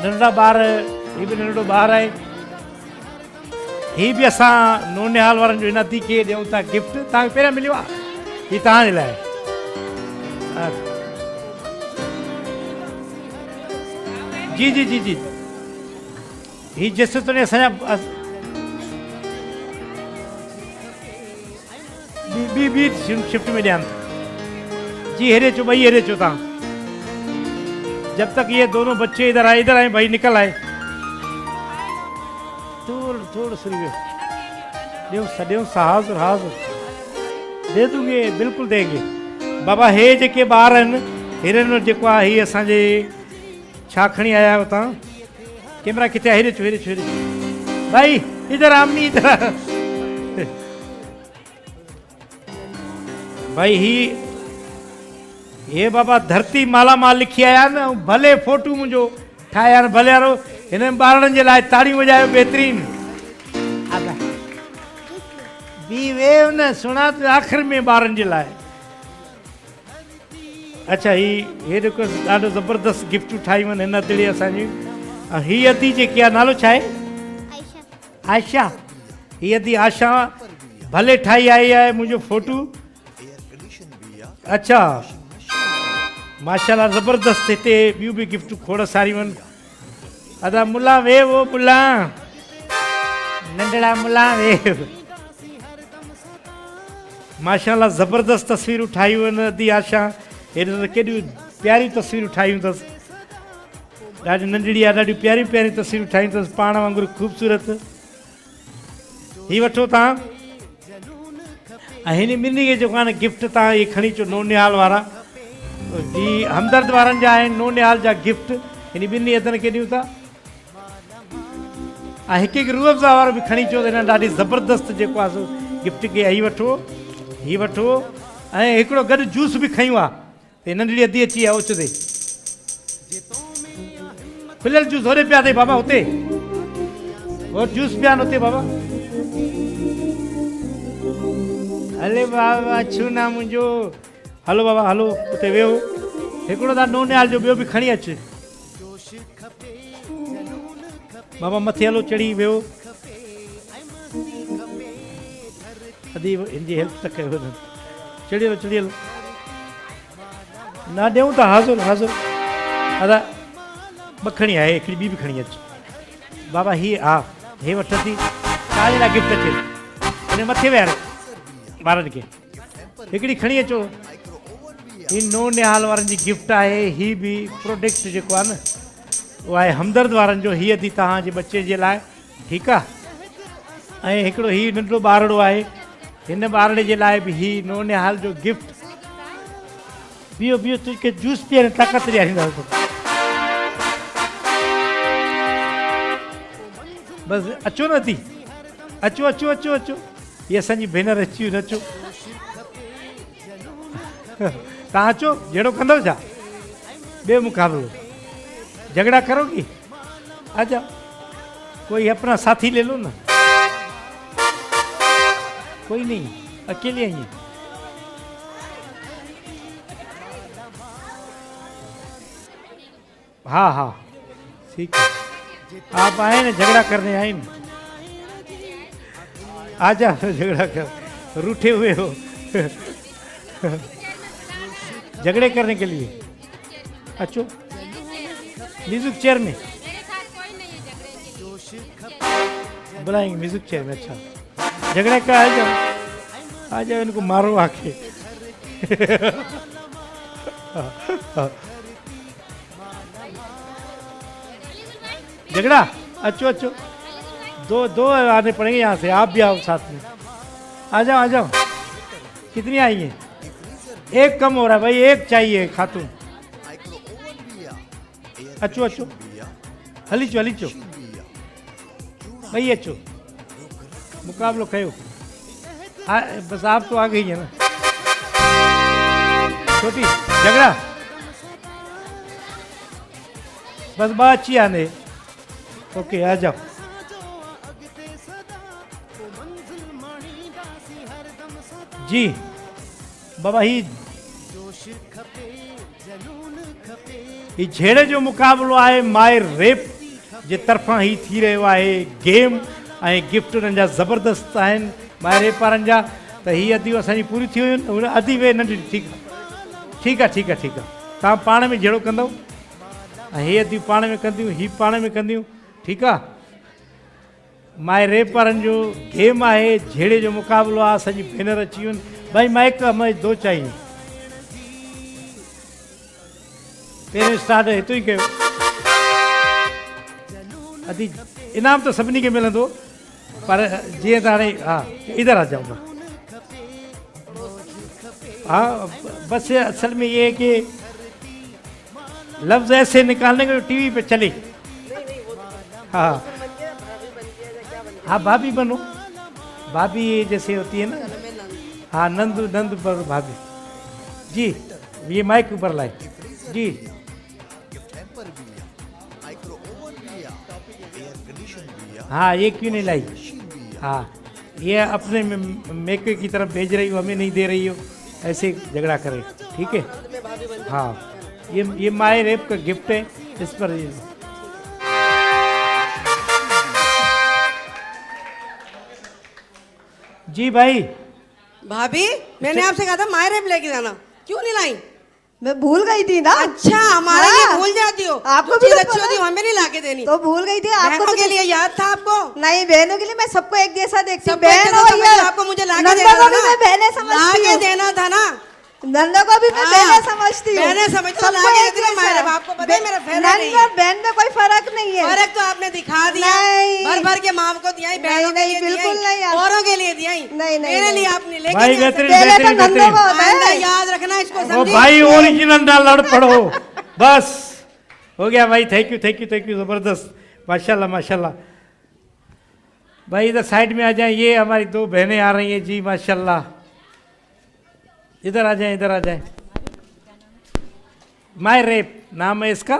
नंढड़ा ॿार, हीअ बि नंढड़ो ॿार आहे। हीअ बि असां नो निहाल वारनि जो हिन अदी खे ॾियूं था गिफ्ट। तव्हांखे पहिरियां मिलियो आहे, हीअ तव्हांजे लाइ। जी जी जी जी, ही जेसि ताईं असांजा ॿी शिफ्ट में ॾियनि। जी हेॾे अचो, ॿई हेॾे अचो तव्हां। जब तक ये दोनों बच्चे इधर आए भाई, निकल आए। थोड़ा सा ॾियो हाज़िर हाज़िर दे दूंगे, बिल्कुलु देंगे बाबा। हे जेके ॿार आहिनि, हिननि जेको आहे हीअ असांजे छा खणी आया आहियो तव्हां? कैमरा किथे आहे? हेॾे अचो हेॾे अचो भाई, इधर आमनी इधर। भाई हे बाबा धरती माला माल लिखी आया आहिनि, ऐं भले फोटू मुंहिंजो ठाहिया आहिनि। भले यारो, हिननि ॿारनि जे लाइ ताड़ियूं वॼायो, बहितरीन। बी वेव न सुणा त आख़िर में ॿारनि जे लाइ। अच्छा, हे जेको ॾाढो ज़बरदस्त गिफ्टूं ठाहियूं आहिनि हिन अदड़ी असांजी। हीअ अदी जेकी आहे, नालो छा आहे? आयशा। हीअ अदी आशा भले ठाही आई आहे मुंहिंजो फोटू। अच्छा माशाल्लाह, ज़बरदस्त। हिते ॿियूं बि गिफ्टूं खोड़ सारियूं आहिनि। अदा मुला वे, वो मुला नंढड़ा मुला वे। माशाल्लाह ज़बरदस्त तस्वीरूं ठाहियूं आहिनि अदी आशा। हेॾे त केॾियूं प्यारियूं तस्वीरूं ठाहियूं अथसि। ॾाढी नंढड़ी आहे, ॾाढियूं प्यारियूं प्यारियूं तस्वीरूं ठाहियूं अथसि, पाण वांगुरु ख़ूबसूरत। हीअ वठो तव्हां। ऐं हिन ॿिन्ही खे जेको आहे न गिफ्ट तव्हां इहे खणी अचो, नो निहाल वारा। जी हमदर्द वारनि जा आहिनि नो निहाल जा गिफ्ट। हिन ॿिन्ही अदनि खे ॾियूं था। ऐं हिकु रूह अफ़ज़ा वारो बि खणी अचो, हिन ॾाढी ज़बरदस्त जेको आहे सो गिफ्ट खे। हीअ वठो, हीअ वठो। ऐं हिकिड़ो गॾु जूस बि खयूं आहे। त नंढड़ी अदी अची आहे ओचिते, खुलियल जूस होॾे पिया अथई बाबा, हुते हो जूस पिया आहिनि हुते बाबा। हले बाबा छू ना मुंहिंजो। हलो बाबा हलो, हुते वेहो। हिकिड़ो तव्हां नो निहाल जो ॿियो बि खणी अचु बाबा। मथे हलो, चढ़ी वियो। अदी हिनजी हेल्प त कयो। चढ़ी हलो चढ़ी हलो, न ॾियूं था। हाज़ुर हाज़ुर दादा, ॿ खणी आहे, हिकिड़ी ॿी बि खणी अचु बाबा। हीअ हा, हे वठंदी तव्हांजे लाइ गिफ्ट अचे। हिन मथे विहारे ॿारनि खे। हिकिड़ी खणी अचो, ही नो निहाल वारनि जी गिफ्ट आहे। ही बि प्रोडक्ट जेको आहे न, उहो आहे हमदर्द वारनि जो। हीअ अदी तव्हांजे बच्चे जे लाइ, ठीकु आहे। ऐं हिकिड़ो ही नंढड़ो ॿारड़ो आहे, हिन ॿारड़े जे लाइ बि ही नो निहाल जो गिफ्ट। बीहो बीहो, तुझे जूस पीअण ताक़त ॾियारींदासीं। बसि अचो न थी, अचो अचो अचो अचो। हीअ असांजी भेनर अची न अचो। तव्हां अचो, जहिड़ो कंदव छा? बेमुकाबलो। झगड़ा करोगी? आ जाओ, कोई अपना साथी ले लो ना। कोई नहीं, अकेले आई हैं। हाँ हाँ ठीक है, आप आए ना, झगड़ा करने आए ना। आ जाओ, झगड़ा कर, रूठे हुए हो झगड़े करने के लिए। अच्छा, म्यूजिक चेयर में बुलाएंगे, म्यूजिक चेयर में। अच्छा, झगड़े का आ जाओ, इनको मारो आके झगड़ा, अच्छो अच्छो, दो आने पड़ेंगे यहाँ से, आप भी आओ साथ में। आ जाओ आ जाओ। कितनी आई हैं? एक कम हो रहा है भाई, एक चाहिए खातून। अच्छो अच्छो, हलीचो हलीचो भाई, अच्छो मुकाबलो कहो। बस आप तो आ गई है ना छोटी। झगड़ा बस बात अच्छी आने। ओके, आ जाओ। जी बाबा ही ये झेड़े जो मुकाबलो आहे माए रेप जे तरफ़ां ही थी रहियो आहे। गेम ऐं गिफ्ट उन्हनि जा ज़बरदस्त आहिनि माए रेप वारनि जा। त हीअ अदियूं असांजी पूरी थी वियूं आहिनि। अधी वे नंढी, ठीकु आहे ठीकु आहे ठीकु आहे ठीकु आहे। तव्हां पाण में झेड़ो कंदव ऐं हीअ अदियूं पाण में कंदियूं, हीअ पाण में कंदियूं, ठीकु आहे। माए रेप वारनि जो गेम आहे, झेड़े जो मुकाबलो आहे। असांजी भेनर अची वियूं आहिनि। भाई माइक हमें दो चाहिए। पहिरियों स्टार्ट हितो ई कयो। अदी इनाम तो सभिनी खे मिलंदो, पर जीअं त हाणे हा, इधर आ जाओ ना। हाँ, बस असल में ये है कि लफ्ज़ ऐसे निकालने को टीवी पे चले। हाँ हाँ, भाभी बनो, भाभी जैसे होती है ना। हाँ, नंद पर भाभी जी। ये माइक ऊपर लाए जी। हाँ, ये क्यों नहीं लाई? हाँ, ये अपने मेके की तरफ भेज रही हो, हमें नहीं दे रही हो, ऐसे झगड़ा करे, ठीक है। हाँ, ये माए रेप का गिफ्ट है, इस पर जी भाई। भाभी, मैंने आपसे कहा था माए रेप लेके जाना, क्यों नहीं लाई? मैं भूल गई थी ना। अच्छा, हमारे लिए भूल जाती हो। आपको भी अच्छी होती हमें नहीं लाके देनी। तो भूल गई थी। आपको बहनों के लिए याद था आपको? नहीं, बहनों के लिए मैं सबको एक जैसा देखती हूँ। आपको मुझे लाके देना था ना। मैं बहने समझती हूँ। लाके देना था ना। नंदा को भी मैं बहने समझती हूँ। बहने समझती हूँ, लाके देती हूँ। मारे आपको पता है मेरा फेवरेट नहीं है। बहन में कोई फर्क नहीं है। फर्क तो आपने दिखा दिया। भर भर के माँ को दिया, बहनों के लिए बिल्कुल नहीं, औरों के लिए दिया। नहीं, मेरे लिए आपने लेके भाई याद रखना इसको, समझिए भाई। ओरिजिनल ना लड़ पड़ो, बस हो गया भाई। Thank you thank you thank you, जबरदस्त, माशाल्लाह माशाल्लाह। भाई इधर साइड में आ जाए, ये हमारी दो बहनें आ रही हैं जी, माशाल्लाह। इधर आ जाए, इधर आ जाए। माय रेप नाम है इसका,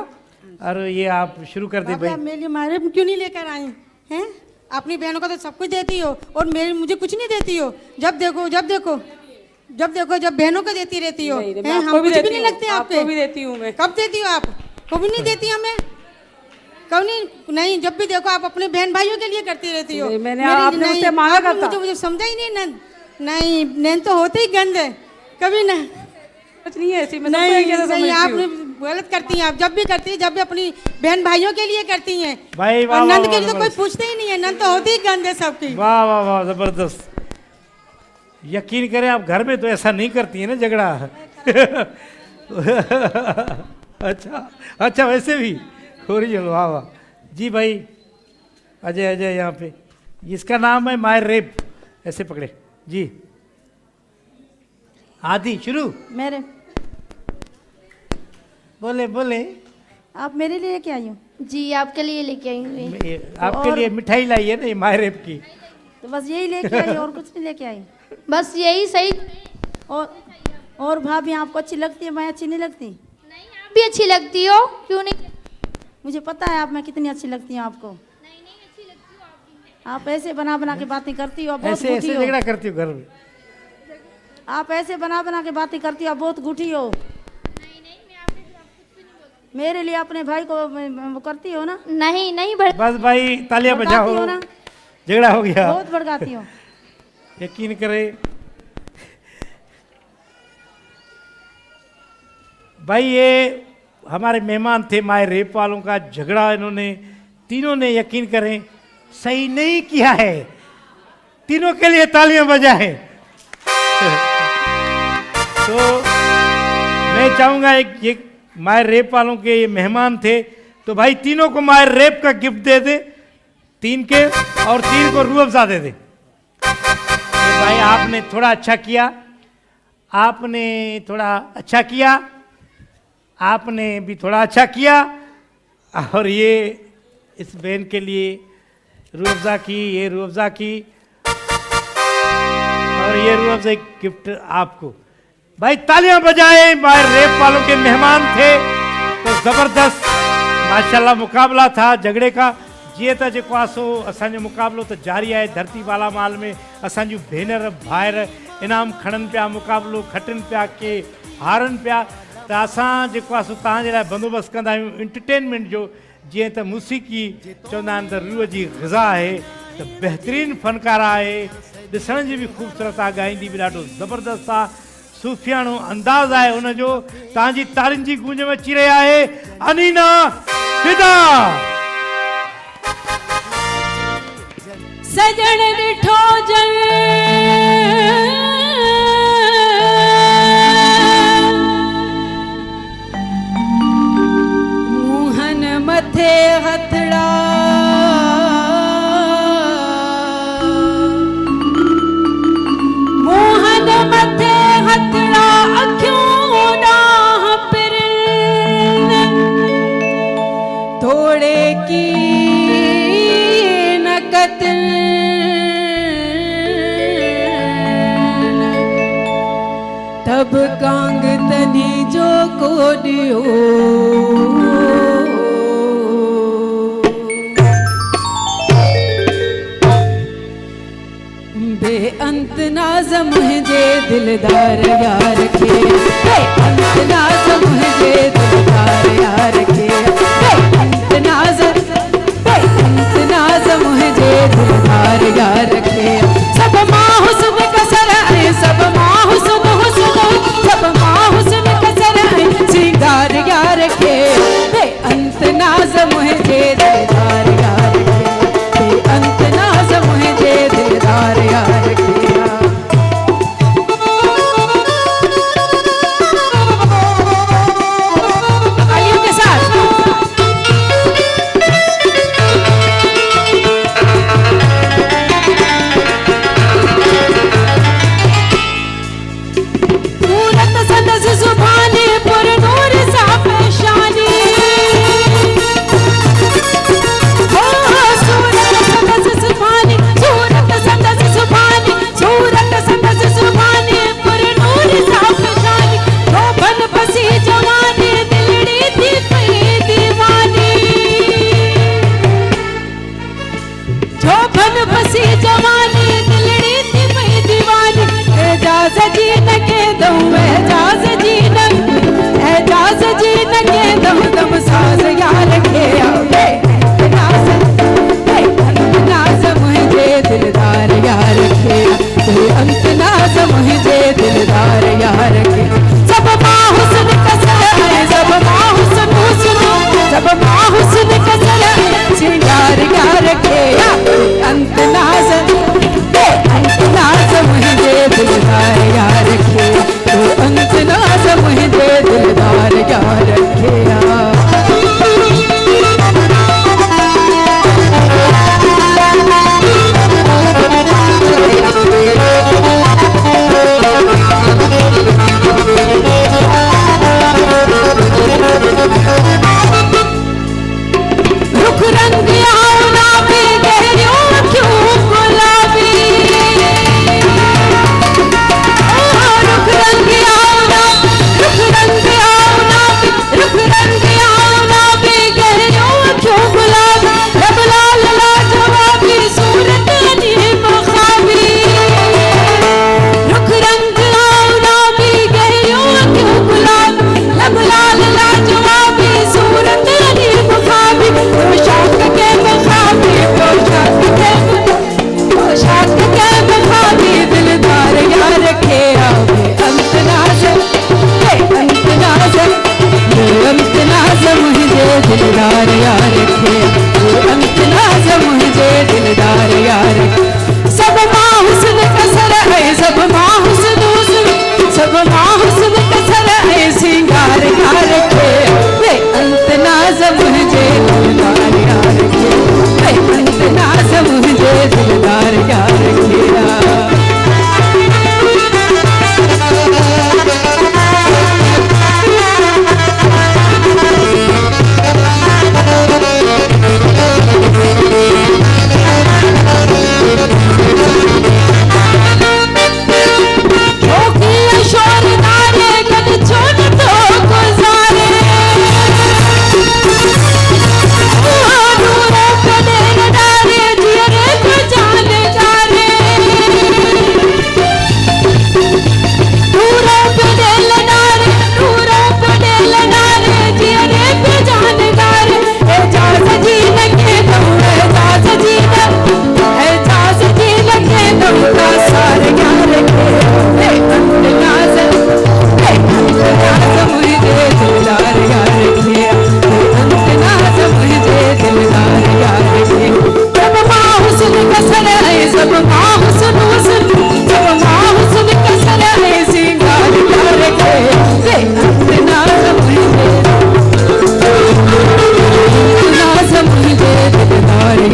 और ये आप शुरू कर दे भाई। मेरे लिए माय रेप क्यों नहीं लेकर आई हैं? अपनी बहनों को तो सब कुछ देती हो और मेरे मुझे कुछ नहीं देती हो। जब देखो जब बहनों को देती रहती हो। हम कुछ भी नहीं लगते आपको भी देती हूँ मैं। कब देती हो आप? कभी नहीं देती हमें, कभी नहीं। जब भी देखो आप अपने बहन भाइयों के लिए करती रहती हो। मैंने आपने मुझसे मांगा था, मुझे समझा ही नहीं। नंद नहीं, नैन तो होते ही गंद है, कभी ना कुछ नहीं है ऐसी। नहीं, आपने गलत करती हैं आप। जब भी करती है, जब भी अपनी बहन भाइयों के लिए करती हैं भाई। और नंद के लिए तो कोई पूछते ही नहीं है। नंद तो होती ही गंद है सबकी। वाह वाह वाह, जबरदस्त। यकीन करें आप घर में तो ऐसा नहीं करती है ना झगड़ा अच्छा अच्छा, वैसे भी ओरिजिनल। वाह वाह जी भाई। अजय अजय यहाँ पे, इसका नाम है माय रेप, ऐसे पकड़े जी। आदि शुरू। मेरे बोले बोले। आप मेरे लिए लेके आई हो जी, आपके लिए लेके आई हूँ। आपके लिए मिठाई लाई है ना, ये माय रेप की। तो बस यही लेके आई और कुछ नहीं लेके आई? बस यही सही। और भाभी आपको अच्छी लगती है, मैं अच्छी नहीं लगती? भी अच्छी लगती हो, क्यों नहीं? मुझे पता है आप मैं कितनी अच्छी लगती हूँ आपको। नहीं नहीं अच्छी लगती हो आप। आप ऐसे बना बना के बातें करती हो, बहुत ऐसे गुठी ऐसे हो। झगड़ा करती हो घर में? आप ऐसे बना बना के बातें करती हो, आप बहुत गुठी हो। नहीं नहीं मैं आपके खिलाफ कुछ भी नहीं बोलती। मेरे लिए अपने भाई को वो करती हो ना। नहीं नहीं बस भाई तालियां भड़काती बजाओ, हो ना, झगड़ा हो गया। बहुत भड़काती हो। यकीन करे भाई, ये हमारे मेहमान थे माय रेप वालों का। झगड़ा इन्होंने तीनों ने, यकीन करें, सही नहीं किया है। तीनों के लिए तालियां बजाएं। तो मैं चाहूंगा ये माय रेप वालों के ये मेहमान थे, तो भाई तीनों को माय रेप का गिफ्ट दे दे, 3 के, और 3 को रूह अफ़ज़ा दे दे। भाई आपने थोड़ा अच्छा किया, आपने थोड़ा अच्छा किया, आपने भी थोड़ा अच्छा किया। और ये इस बहन के लिए रूह अफ़ज़ा की, ये रूह अफ़ज़ा की, और ये रूह अफ़ज़ा गिफ्ट आपको। भाई तालियां बजाएं, माय रेप वालों के मेहमान थे। तो ज़बरदस्त माशाल्लाह मुकाबला था झगड़े का। जीअं त जेको आहे सो असांजो मुक़ाबिलो त जारी आहे। धरती वाला माल में असांजूं भेनर भाइर इनाम खणनि पिया, मुक़ाबिलो खटनि पिया, के हारनि पिया। त असां जेको आहे सो तव्हांजे लाइ बंदोबस्तु कंदा आहियूं इंटरटेनमेंट जो। जीअं त मूसीक़ी चवंदा आहिनि त रूह जी ग़िज़ा आहे, त बहितरीनु फ़नकारा आहे, ॾिसण जी बि ख़ूबसूरत आहे, ॻाईंदी बि ॾाढो ज़बरदस्त आहे, सूफ़ियाणो अंदाज़ आहे उनजो। तव्हांजी तारियुनि जी गूंज में अची रही आहे अनीना फिदा। सजण ॾिठो जन मुहन मथे हथड़ा, मोहन मथे हथड़ा, अखियूं ॾांह पिरन, थोड़े की कतल तब कांग तनी जो कोडियो, बेअंत नाज़ मुझे दिलदार यार के, बेअंत नाज़ मुझे दिलदार यार के, बेअंत नाज़ नाज़ मुझे दिलदार यार के। सब माँ हुस्न कसर है, सब माँ हुस्न हुस्न, सब माँ हुस्न कसर है, सिंगार यार के। बेअंत नाज़ मुझे दिलदार यार के, बेअंत नाज़ मुझे दिलदार यार के। अंत नाज़ मुझे दिलदार यार के, तो अंत नाज़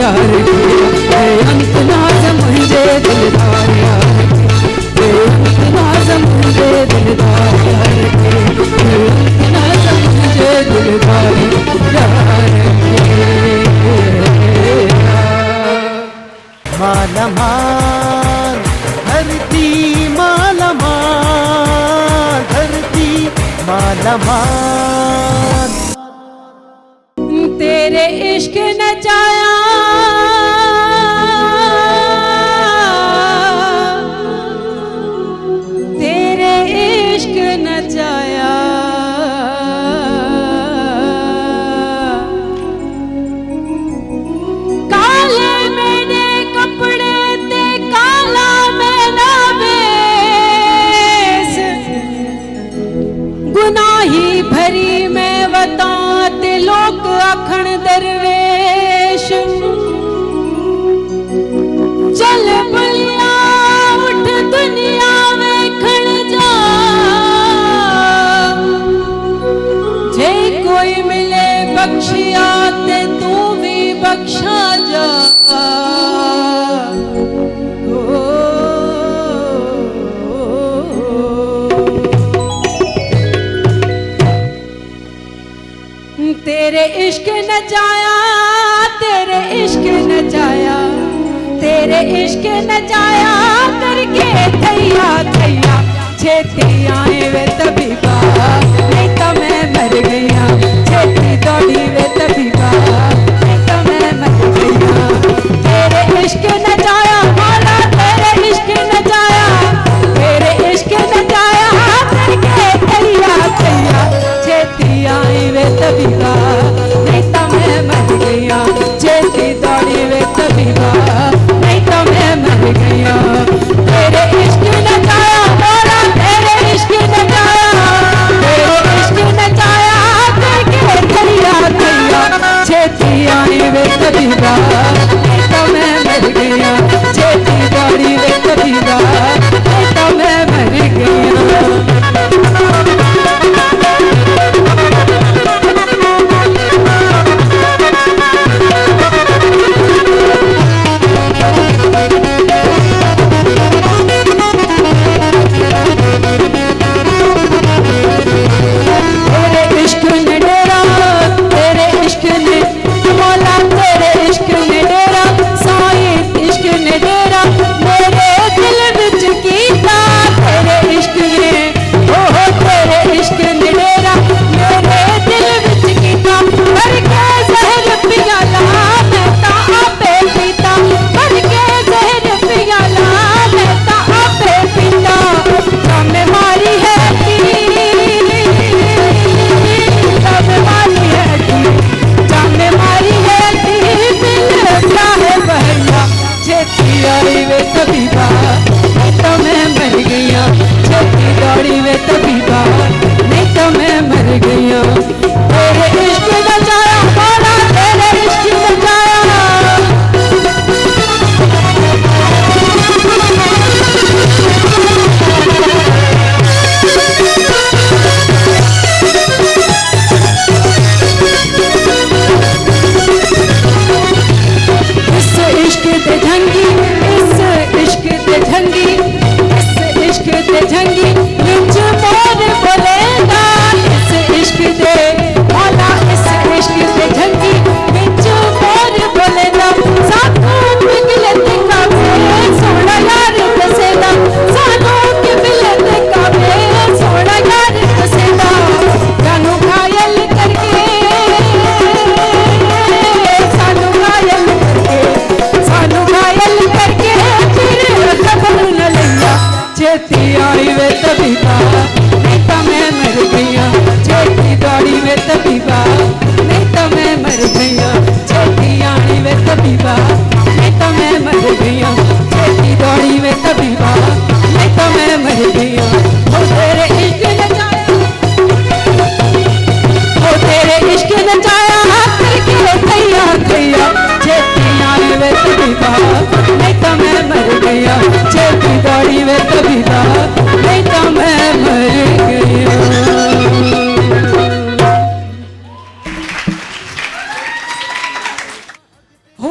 यार के अंत ना समझे दिलदार यार के अंत ना समझे दिलदार यार के अंत ना समझे दिलदार यार के माला माल धरती माला माल धरती माला माल तेरे इश्क नचाया तेरे इश्क नचाया काले मेरे कपड़े ते काला मेरा बेस गुनाही भरी मैं वतात लोक अखण दरवेश चल बलिया उठ दुनिया वेखण जा जे कोई मिले बख्शिया ते तू भी बख्शा जा तेरे इश्क नचाया तेरे इश्क नचाया तेरे इश्क नचाया करके थैया थैया छेती आए वे तभी बा नहीं तो मैं मर गया छेती दौड़ी वे तभी बा नहीं तो मैं मर गया तेरे इश्क नचाया मौला तेरे इश्क नचाया तेरे इश्क नचाया करके थैया थैया छेती आए वे तभी बा नहीं तो मैं मर गया छेती दौड़ी वे तभी बा नहीं तो मैं मर गया तेरे इश्क नचाया मोरा तेरे इश्क नचाया करके थैया थैया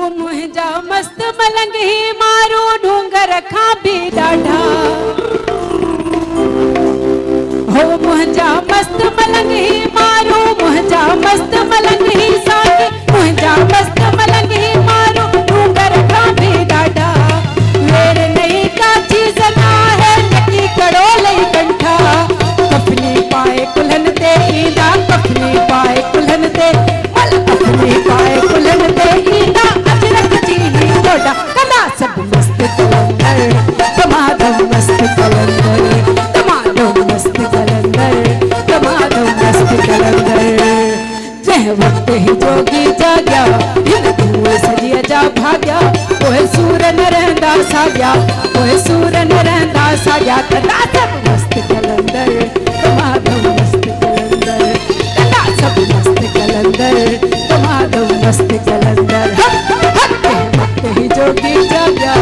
मुंहिंजा मस्त मलंग ही मारो ढूंगर खां बि ॾाढा हो मुंहिंजा मस्त मलंग ही मारो मुंहिंजा मस्त मलंग ही साथी मुंहिंजा मस्त मलंग ही मारो ढूंगर खां बि ॾाढा वेर नहीं का चीज ना है नकी कड़ो लई कंठा कफनी पाए कुल्हन ते ईंदा कफनी पाए कुल्हन ते कफनी पाए कुल्हन ते ईंदा अजरक जी ही ॾोडा कदा सभु मस्त कलंदर तमामु मस्त कलंदर तमामु मस्त कलंदर तमामु मस्त कलंदर जंहिं वक्त ही जोगी जाग्या हिन धुएं सॼीअ जा भाग्या पोइ सूर न रहंदा साॻिया पोइ सूर न रहंदा साॻिया कदा सभु मस्त कलंदर तमामु मस्त कलंदर कदा सभु मस्त कलंदर तमामु मस्त कलंदर जंहिं वक्त ही जोगी जाग्या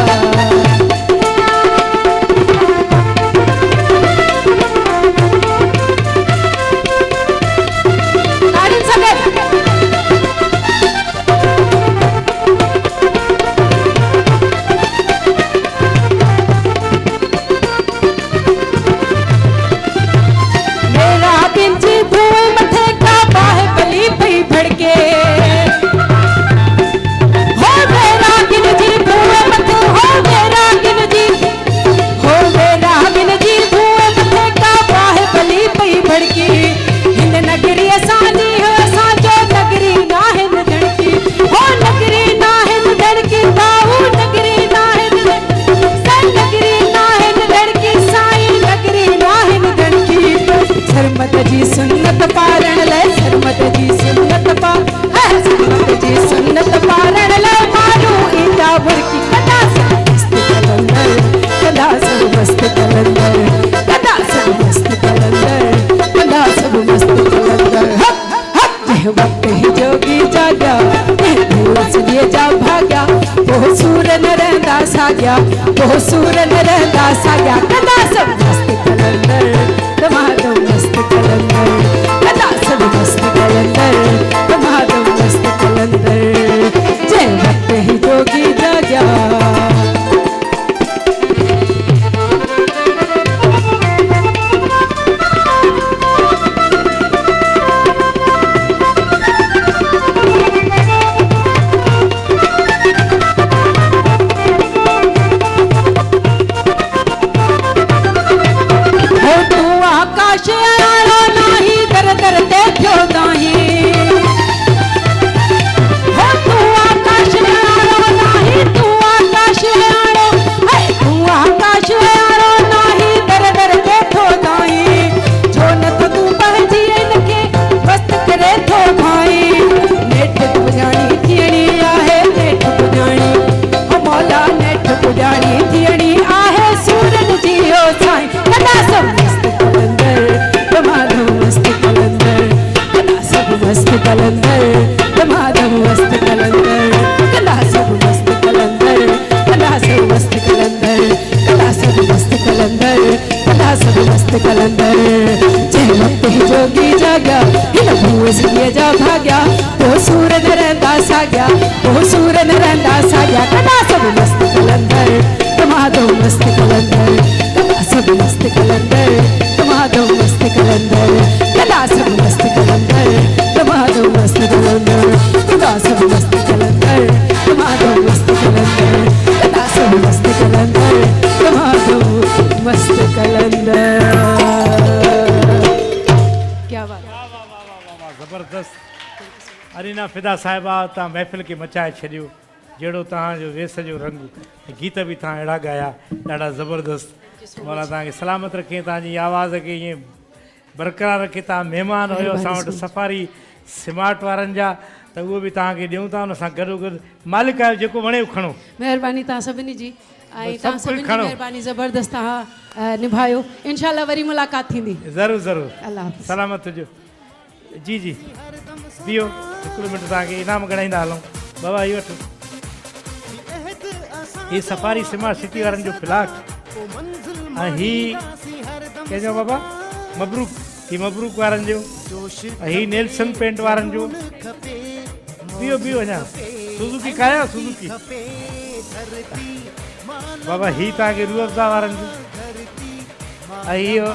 वो सूर न रहंदा साॻिया कदा सभु मस्त कलंदर तमामु मस्त कलंदर कदा सभु मस्त कलंदर तमामु मस्त कलंदर जंहिं वक्त ही जोगी जाग्या अरीना फिदा साहिबा तव्हां महफ़िल खे मचाए छॾियो जहिड़ो तव्हांजो वेस जो रंग गीत बि तव्हां अहिड़ा गाया ॾाढा ज़बरदस्त मौला तव्हांखे सलामत रखे तव्हांजी आवाज़ खे ईअं बरक़रार रखे तव्हां महिमान हुयो असां वटि सफ़ारी स्मार्ट वारनि जा त उहो बि तव्हांखे ॾियूं था उन सां गॾोगॾु मालिक आहियो जेको वणे खणो महिरबानी तव्हां सभिनी जी ऐं तव्हां सभिनी जी महिरबानी ज़बरदस्त तव्हां निभायो इंशाल्लाह वरी मुलाक़ात थींदी ज़रूरु ज़रूरु अल्लाह हाफ़िज़ सलामत हुजो जी जी बीहो हिकिड़ो मिंट तव्हांखे इनाम गणाईंदा हलूं बाबा इहो वठो हीअ सफ़ारी स्मार्ट सिटी वारनि जो प्लाट ऐं हीअ कंहिंजो बाबा मबरूक हीअ मबरूक वारनि जो ऐं हीअ नेल्सन पेंट वारनि जो बीहो बीहो अञा सुजुकी खाया सुजुकी बाबा ही तव्हांखे रूह अफ़ज़ा वारनि जो ऐं इहो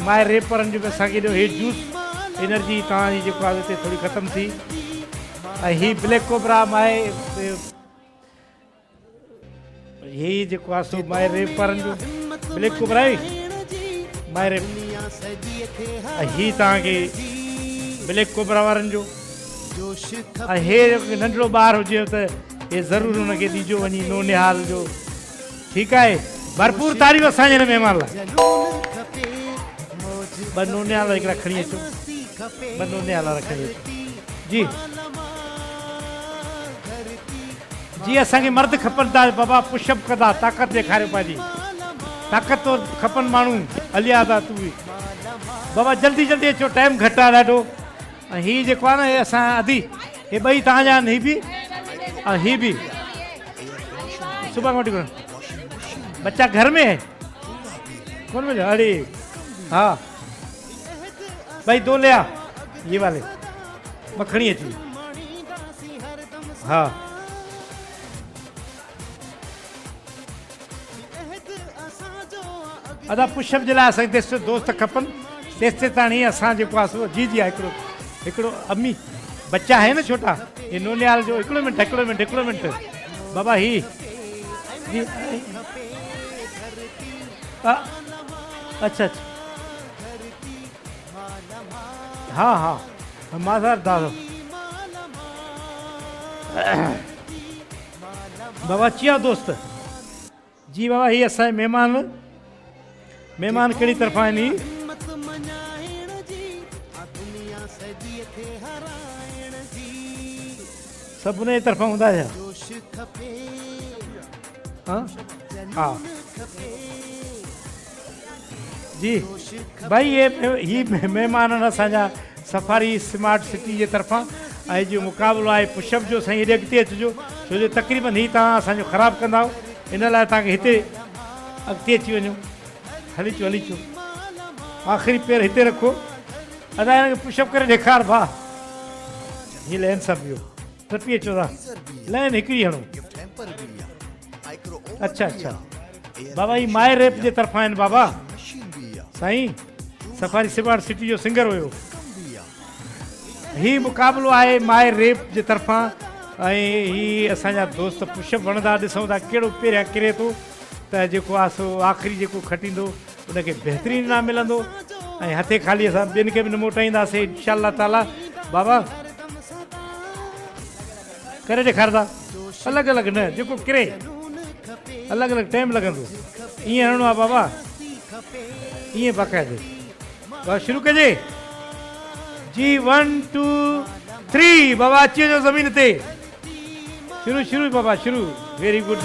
माए रेपरनि जो बि असांखे ॾियो हे जूस एनर्जी तव्हांजी जेको आहे हिते थोरी ख़तमु थी ऐं ही ब्लैक कोबरा माए ही जेको आहे सो माए रेपरनि जो ब्लैक कोबरा आहे माए रेप ऐं ही तव्हांखे ब्लैक कोबरा वारनि जो ऐं हे नंढड़ो ॿार हुजे त हे ज़रूरु हुनखे ॾिजो वञी नोनिहाल जो ठीकु आहे भरपूर तारीफ़ असांजे हिन महिमान लाइ ॿ नोनिहाल हिकिड़ा खणी अचो ॿ नोनिहाल वारा खणी अचो जी जी असांखे मर्द खपनि था बाबा पुशअप कंदा ताक़त ॾेखारियो पंहिंजी ताक़त तो खपनि माण्हू हलिया था तूं बि बाबा जल्दी जल्दी अचो टाइम घटि आहे ॾाढो ऐं हीअ जेको आहे न हे असां अदी हे ॿई तव्हांजा आहिनि ही बि ऐं ही बि सुबह वठी कोन बच्चा घर में है कौन मिले अरे हाँ भाई दो ले आ ये वाले मखणी अची हाँ अदा पुशअप जे लाइ असांखे तेसि दोस्त खपनि तेसि ताणी असां जेको आहे सो जी जी आहे हिकिड़ो अम्मी बच्चा है न छोटा ये नोनियाल जो हिकिड़ो मिंट बाबा ही जी अच्छा हाँ हाँ माज़ार दादा बाबा अची विया दोस्त जी बाबा ही असांजे महिमान कहिड़ी तरफ़ां आहिनि सभु उन जी तरफ़ां हूंदा छा हा जी भाई ही महिमान आहिनि असांजा सफ़ारी स्मार्ट सिटी जे तरफ़ां ऐं जो मुक़ाबिलो आहे पुशअप जो साईं हेॾे अॻिते अचिजो छो जो तक़रीबन ही तव्हां असांजो ख़राबु कंदा इन लाइ तव्हांखे हिते अॻिते अची वञो हली अचो आख़िरी पेर हिते रखो अदा हिनखे पुशअप करे ॾेखार भाउ हीअ लाइन सां बीहो टपी अचो था लाइन हिकिड़ी हणो अच्छा बाबा ही माए रेप जे तरफ़ां आहिनि बाबा साईं सफ़ारी स्मार्ट सिटी जो सिंगर हुयो ही मुक़ाबिलो आहे माए रेप जे तरफ़ां ऐं ही असांजा दोस्त पुशअप वणंदा ॾिसूं था कहिड़ो पहिरियां किरे थो त जेको आहे सो आख़िरी जेको खटींदो उनखे बहितरीनु इनाम मिलंदो ऐं हथे ख़ाली असां ॿियनि खे बि न मोटाईंदासीं इंशाअल्लाह ताला बाबा करे ॾेखारंदा अलॻि अलॻि न जेको किरे अलॻि अलॻि टाइम लॻंदो ईअं हणणो आहे बाबा ईअं बाक़ाइदे बाबा शुरू कजे जी 1 2 3 बाबा अची वञो ज़मीन ते शुरू बाबा शुरू वेरी गुड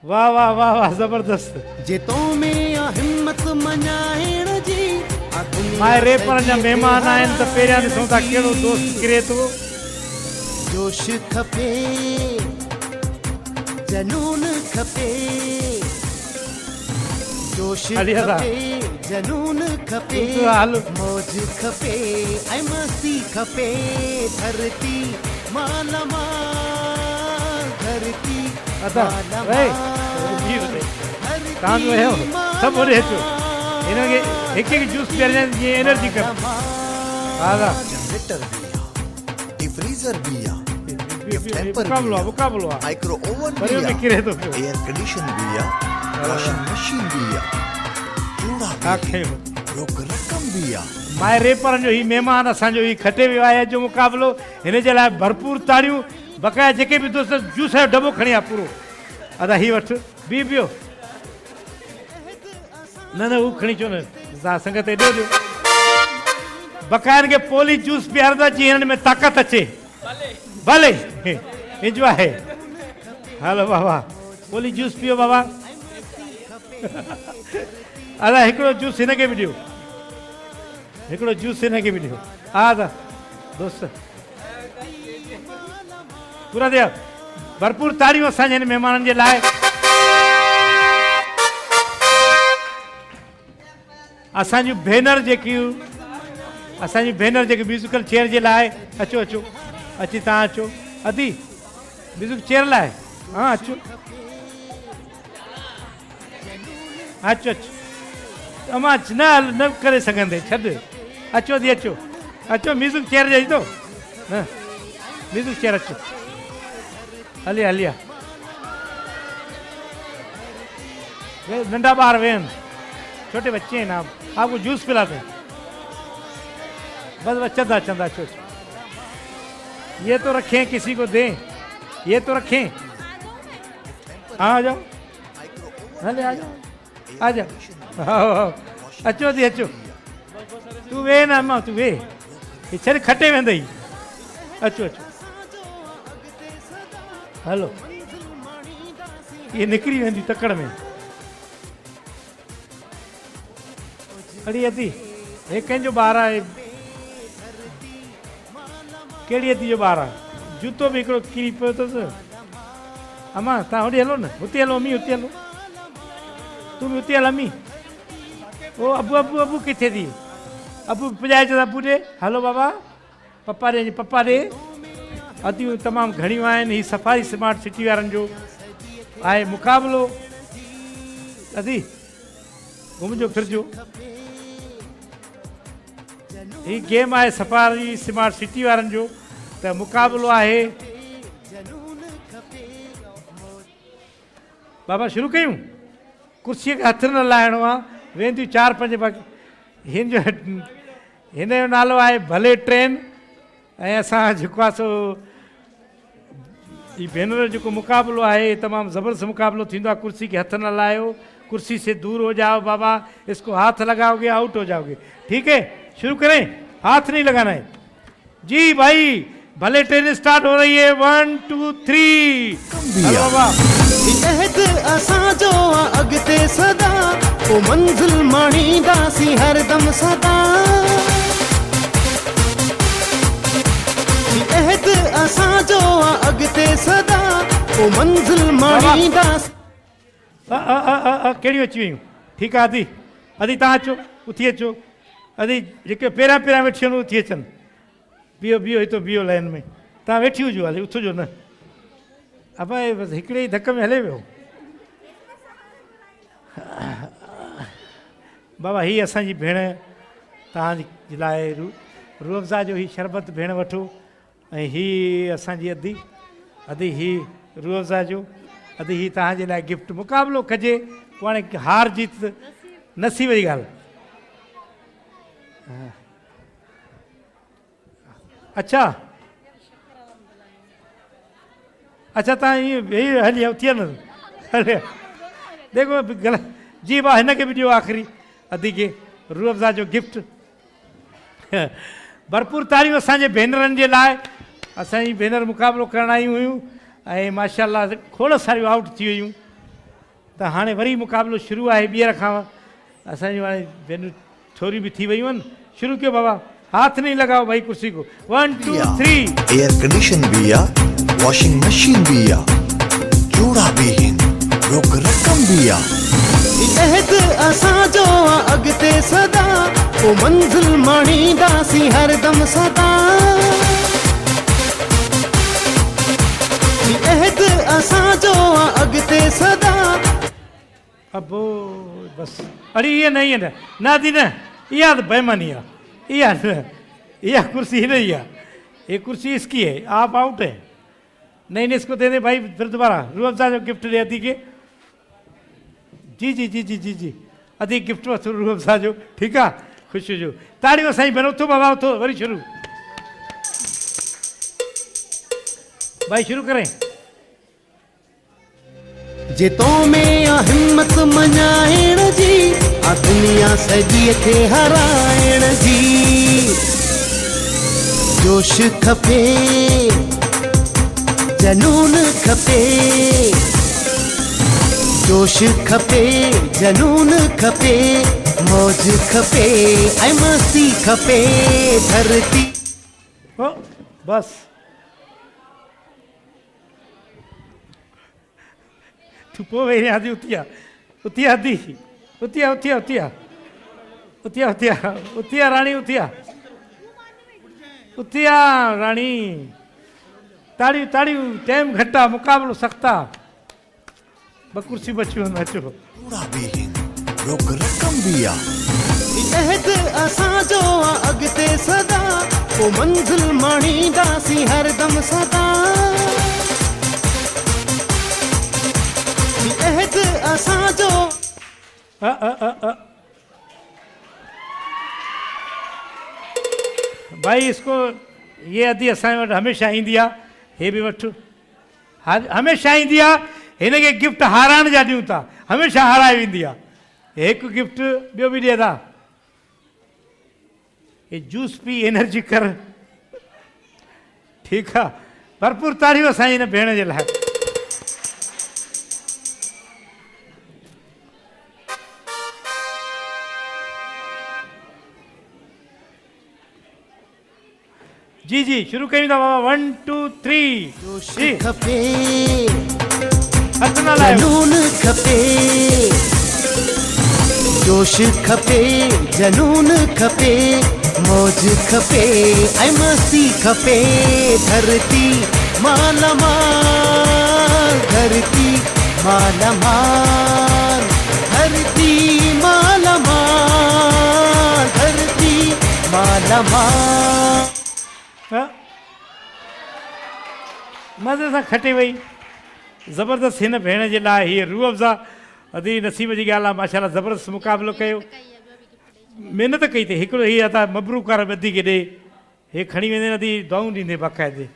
वाह वाह वाह वाह ज़बरदस्त जेतो में हिम्मत मञाइण जी माए रेपर जा महिमान आहिनि त पहिरियां ॾिसूं था कहिड़ो दोस्त किरे थो जोश खपे जनून खपे जोश खपे जनून खपे मौज खपे ऐं मस्ती खपे धरती मालमा धरती तव्हांजो सभु होॾे अचो हिनखे हिकु जूस पीअण जी एनर्जी कर मुक़ाबिलो आहे माइक्रो ओवन किरे थो एयर कंडीशन भी है वॉशिंग मशीन भी है रकम भी है माए रेपरनि जो ही महिमान असांजो ही खटे वियो आहे जो मुक़ाबिलो हिन जे लाइ भरपूर ताड़ियूं बक़ाया जेके बि दोस्त जूस जो दॿो खणी आहे पूरो अदा ही वठि बीहो न हू खणी अचो न तव्हां संगत हेॾो ॾियो बक़ाइनि खे पोली जूस पीआरंदा जीअं हिननि में ताक़त अचे भले इंजॉय हलो बाबा पोली जूस पियो बाबा अदा हिकिड़ो जूस हिनखे बि ॾियो हिकिड़ो जूस हिनखे बि ॾियो हा दा दोस्त पूरा दिया भरपूर ताड़ियूं असांजे हिन महिमाननि जे लाइ असांजूं भेनर जेकियूं असांजी भेनर जेके म्यूज़िकल चेयर जे लाइ अचो अचो अची तव्हां अचो अदी म्यूज़िक चेयर लाइ हाँ अचो अचो अचो अमां न करे सघंदे छॾ अचो दी अचो अचो म्यूज़िक चेयर ॾेई थो न म्यूज़िक चेयर अचो हलिया हलिया नंढा बाहर वेहन छोटे बच्चे हैं ना आपको जूस पिलाते हैं बस चंदा चंदा चो ये तो रखें किसी को दें ये तो रखें हाँ आ जाओ हले आ जाओ आ जाओ हाँ अचो दी अचो तू वे ना अम्मा तू वे ये छड़ खटे वेंदे ही अचो अचो हलो ये निकरी वेंदी तकड़ में अड़ी अदी हे कंहिंजो ॿार आहे कहिड़ी अदी जो ॿार आहे जूतो बि हिकिड़ो किरी पियो अथसि अम्मा तव्हां होॾे हलो न हुते हलो अम्मी हुते हलो तूं बि हुते हल अम्मी ओ अबू अबू अबू किथे थी अबू पुॼाए चयो अबू ॾे हलो बाबा पप्पा ॾे पप्पा ॾे अदियूं तमामु घणियूं आहिनि हीअ सफ़ारी स्मार्ट सिटी वारनि जो आहे मुक़ाबिलो अदी घुमिजो फिरजो ही गेम आहे सफ़ारी स्मार्ट सिटी वारनि जो त मुक़ाबिलो आहे बाबा शुरू कयूं कुर्सीअ खे हथु न लाहिणो आहे वेंदियूं 4-5 बाक़ी हिन जो नालो आहे भले ट्रेन ऐं असां जेको आहे सो हीअ भेनर जो जेको मुक़ाबिलो आहे तमामु ज़बरदस्त मुक़ाबिलो थींदो आहे कुर्सी खे हथु न लाहियो कुर्सी से दूर हो जाओ बाबा इसको हाथ लगाओगे आउट हो जाओगे ठीक है शुरू करें हाथ नहीं लगाना है जी भाई भले ट्रेन स्टार्ट हो रही है 1 2 3 हेलो बाबा इहद असांजो अॻिते सदा पोइ मंज़िल माणींदासीं हरदम सदा इहद असांजो अॻिते सदा पोइ मंज़िल माणींदासीं कहिड़ियूं अची वियूं ठीकु आहे अदी अदी तव्हां अचो उथी अचो अदी जेके पहिरियां पहिरियां वेठी आहिनि उथी अचनि बीहो बीहो हितो बीहो लाइन में तव्हां वेठी हुजो हले उथिजो न अब बसि हिकिड़े ई धक में हले वियो बाबा हीअ असांजी भेण तव्हांजे लाइ रूअफ़ज़ा जो हीअ शरबत भेण वठो ऐं हीअ असांजी अदी अदी हीअ रूअफ़ज़ा जो अदी हीअ तव्हांजे लाइ गिफ्ट मुक़ाबिलो कजे पोइ हाणे हार जीत नसी वई ॻाल्हि अच्छा अच्छा तव्हां ईअं वेही हली उथी न हले देखो ग़लति जी भाउ हिन खे बि ॾियो आख़िरी अदी खे रूअफ़ज़ा जो गिफ्ट भरपूर तारियूं असांजे भेनरनि जे लाइ असांजी भेनर मुक़ाबिलो करण आयूं हुयूं ऐं माशाअल्लाह खोड़ सारियूं आउट थी वियूं त हाणे वरी मुक़ाबिलो शुरू आहे ॿीहर खां असांजूं हाणे भेनरूं थोरियूं बि थी वियूं आहिनि शुरू कयो बाबा हाथ नहीं लगाओ भाई कुर्सी को 1 2 3 एयर कंडीशन भी या वॉशिंग मशीन भी या जोड़ा भी हिन रोक रकम भी या इहद असांजो अॻिते सदा पोइ मंज़िल माणींदासीं हरदम सदा इहद असांजो अॻिते सदा अबो बस अरे ये नहीं है ना दी ना इहा तो बेईमानी है यह कुर्सी नहीं है ये कुर्सी इसकी है आप आउट है नहीं इसको दे दे भाई फिर दोबारा रूअफ़ज़ा जो गिफ्ट दे अदी के जी जी जी जी जी जी अदी गिफ्ट वठो रूअफ़ज़ा जो ठीकु आहे ख़ुशि हुजो ताड़ियूं साईं भेण उथो बाबा उथो वरी शुरू भाई शुरू करें जे तो में आ हिम्मत मञाइण जी आ दुनिया सॼीअ खे हराइण जी जोश खपे जनून खपे जोश खपे जनून खपे मौज खपे ऐं मस्ती खपे धरती ओ बस तू पो वेही आदि उथिया उथिया आदि उथिया उथिया उथिया उथिया उथिया उथिया राणी उथिया उतिया रानी ताड़ियूं ताड़ियूं टाइम घटा मुकाबलो सख्ता बकुर्सी बचियो नचो थोड़ा भी रोक रकम भी अहद असांजो अॻिते सदा पोइ मंज़िल माणींदासीं हरदम सदा अहद असांजो भाई इसको ये अदी असांजे वटि हमेशह ईंदी आहे हे बि वठो हमेशह ईंदी आहे हिनखे गिफ्ट हाराइण जा ॾियूं था हमेशह हाराए वेंदी आहे हिकु गिफ्ट ॿियो बि ॾिए था ये जूस पी एनर्जी कर ठीकु आहे भरपूर ताड़ियूं असांजी हिन भेण जे लाइ जी जी शुरू कयूं था बाबा 1 2 3 जी खपे हथ न लायो जनून खपे जोश खपे जनून खपे मौज खपे ऐं मस्ती खपे धरती मालामाल धरती मालामाल धरती मालामाल धरती मालामाल मज़े सां खटे वई ज़बरदस्त हिन भेण जे लाइ हीअ रूह अफ़ज़ा अदी नसीब जी ॻाल्हि आहे माशाल्लाह ज़बरदस्त मुक़ाबिलो कयो महिनत कई अथई हिकिड़ो हीअ अदा मबरूकार अदी खे ॾे हे खणी वेंदे अदी दुआऊं ॾींदे बाक़ाइदे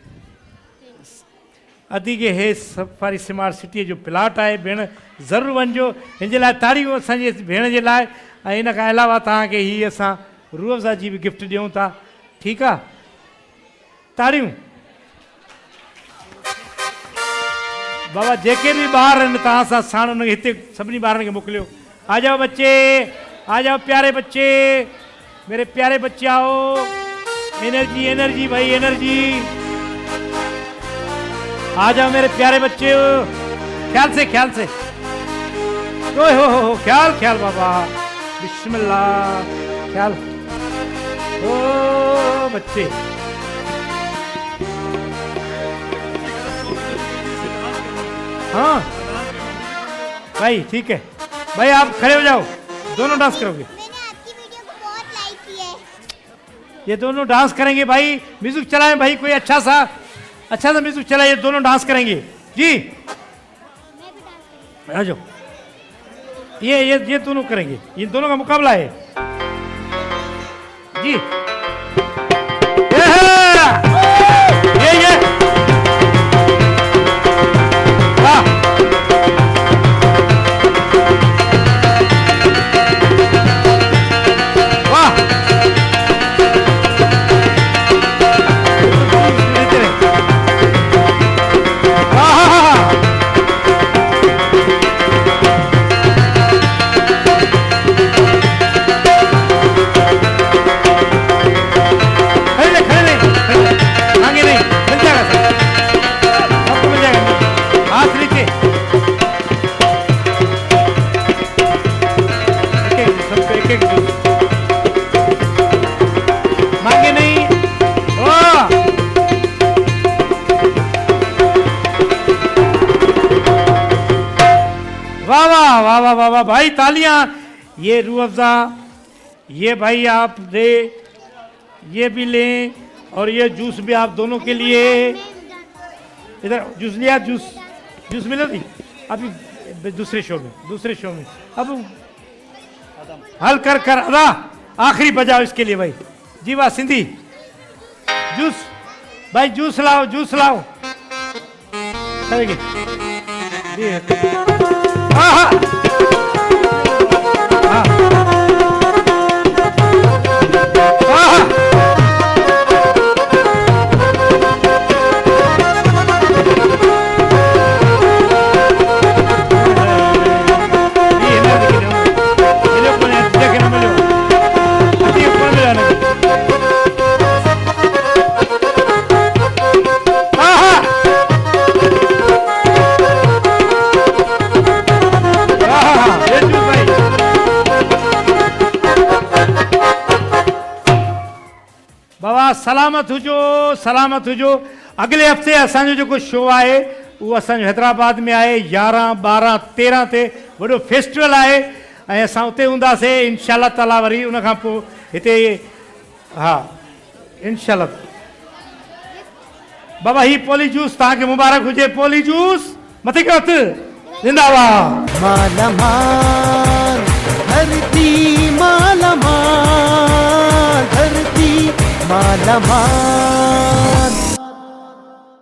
अदी खे हे सफ़ारी स्मार्ट सिटीअ जो प्लाट आहे भेण ज़रूरु वञिजो हिन जे लाइ ताड़ियूं असांजी भेण जे लाइ ऐं इन खां अलावा तव्हांखे हीअ असां रूह अफ़ज़ा जी बि गिफ्ट ॾियूं था ठीकु आहे ताड़ियूं बाबा जेके भी ॿार आहिनि तव्हां सां साण उनखे हिते सभिनी ॿारनि खे मोकिलियो आ जाओ बच्चे आ जाओ प्यारे बच्चे मेरे प्यारे बच्चे आओ एनर्जी एनर्जी भाई एनर्जी आ जाओ मेरे प्यारे बच्चे ख्याल से ओए हो ख्याल ख्याल बाबा बिस्मिल्लाह ख्याल ओ बच्चे हाँ भाई ठीक है भाई आप खड़े हो जाओ दोनों डांस करोगे मैंने आपकी वीडियो को बहुत लाइक किया है ये दोनों डांस करेंगे भाई म्यूजिक चलाएं भाई कोई अच्छा सा म्यूजिक चलाइए दोनों डांस करेंगे जी आ जाओ ये दोनों करेंगे ये दोनों का मुकाबला है जी ये वाह भाई तालियां ये रूह अफ़ज़ा ये भाई आप दे ये भी लें और ये जूस भी आप दोनों के लिए इधर जूस लिया जूस मिला थी अभी दूसरे शो में अब हल कर अदा आखिरी बजाओ इसके लिए भाई जी वाह सिंधी जूस भाई जूस लाओ करेंगे जी हाँ बाबा सलामत हुजो। अगले हफ़्ते असांजो जेको शो आहे उहो असांजो हैदराबाद में आहे 11, 12, 13 ते वॾो फेस्टिवल आहे ऐं असां उते हूंदासीं इंशाअल्लाह ताला। वरी उन खां पोइ हिते हा इंशाअल्लाह। बाबा ही पोली जूस तव्हांखे मुबारक हुजे। पोली जूस मथे कयो हथु। जिंदाबाद। माला माल धरती माला माल धरती माला माल।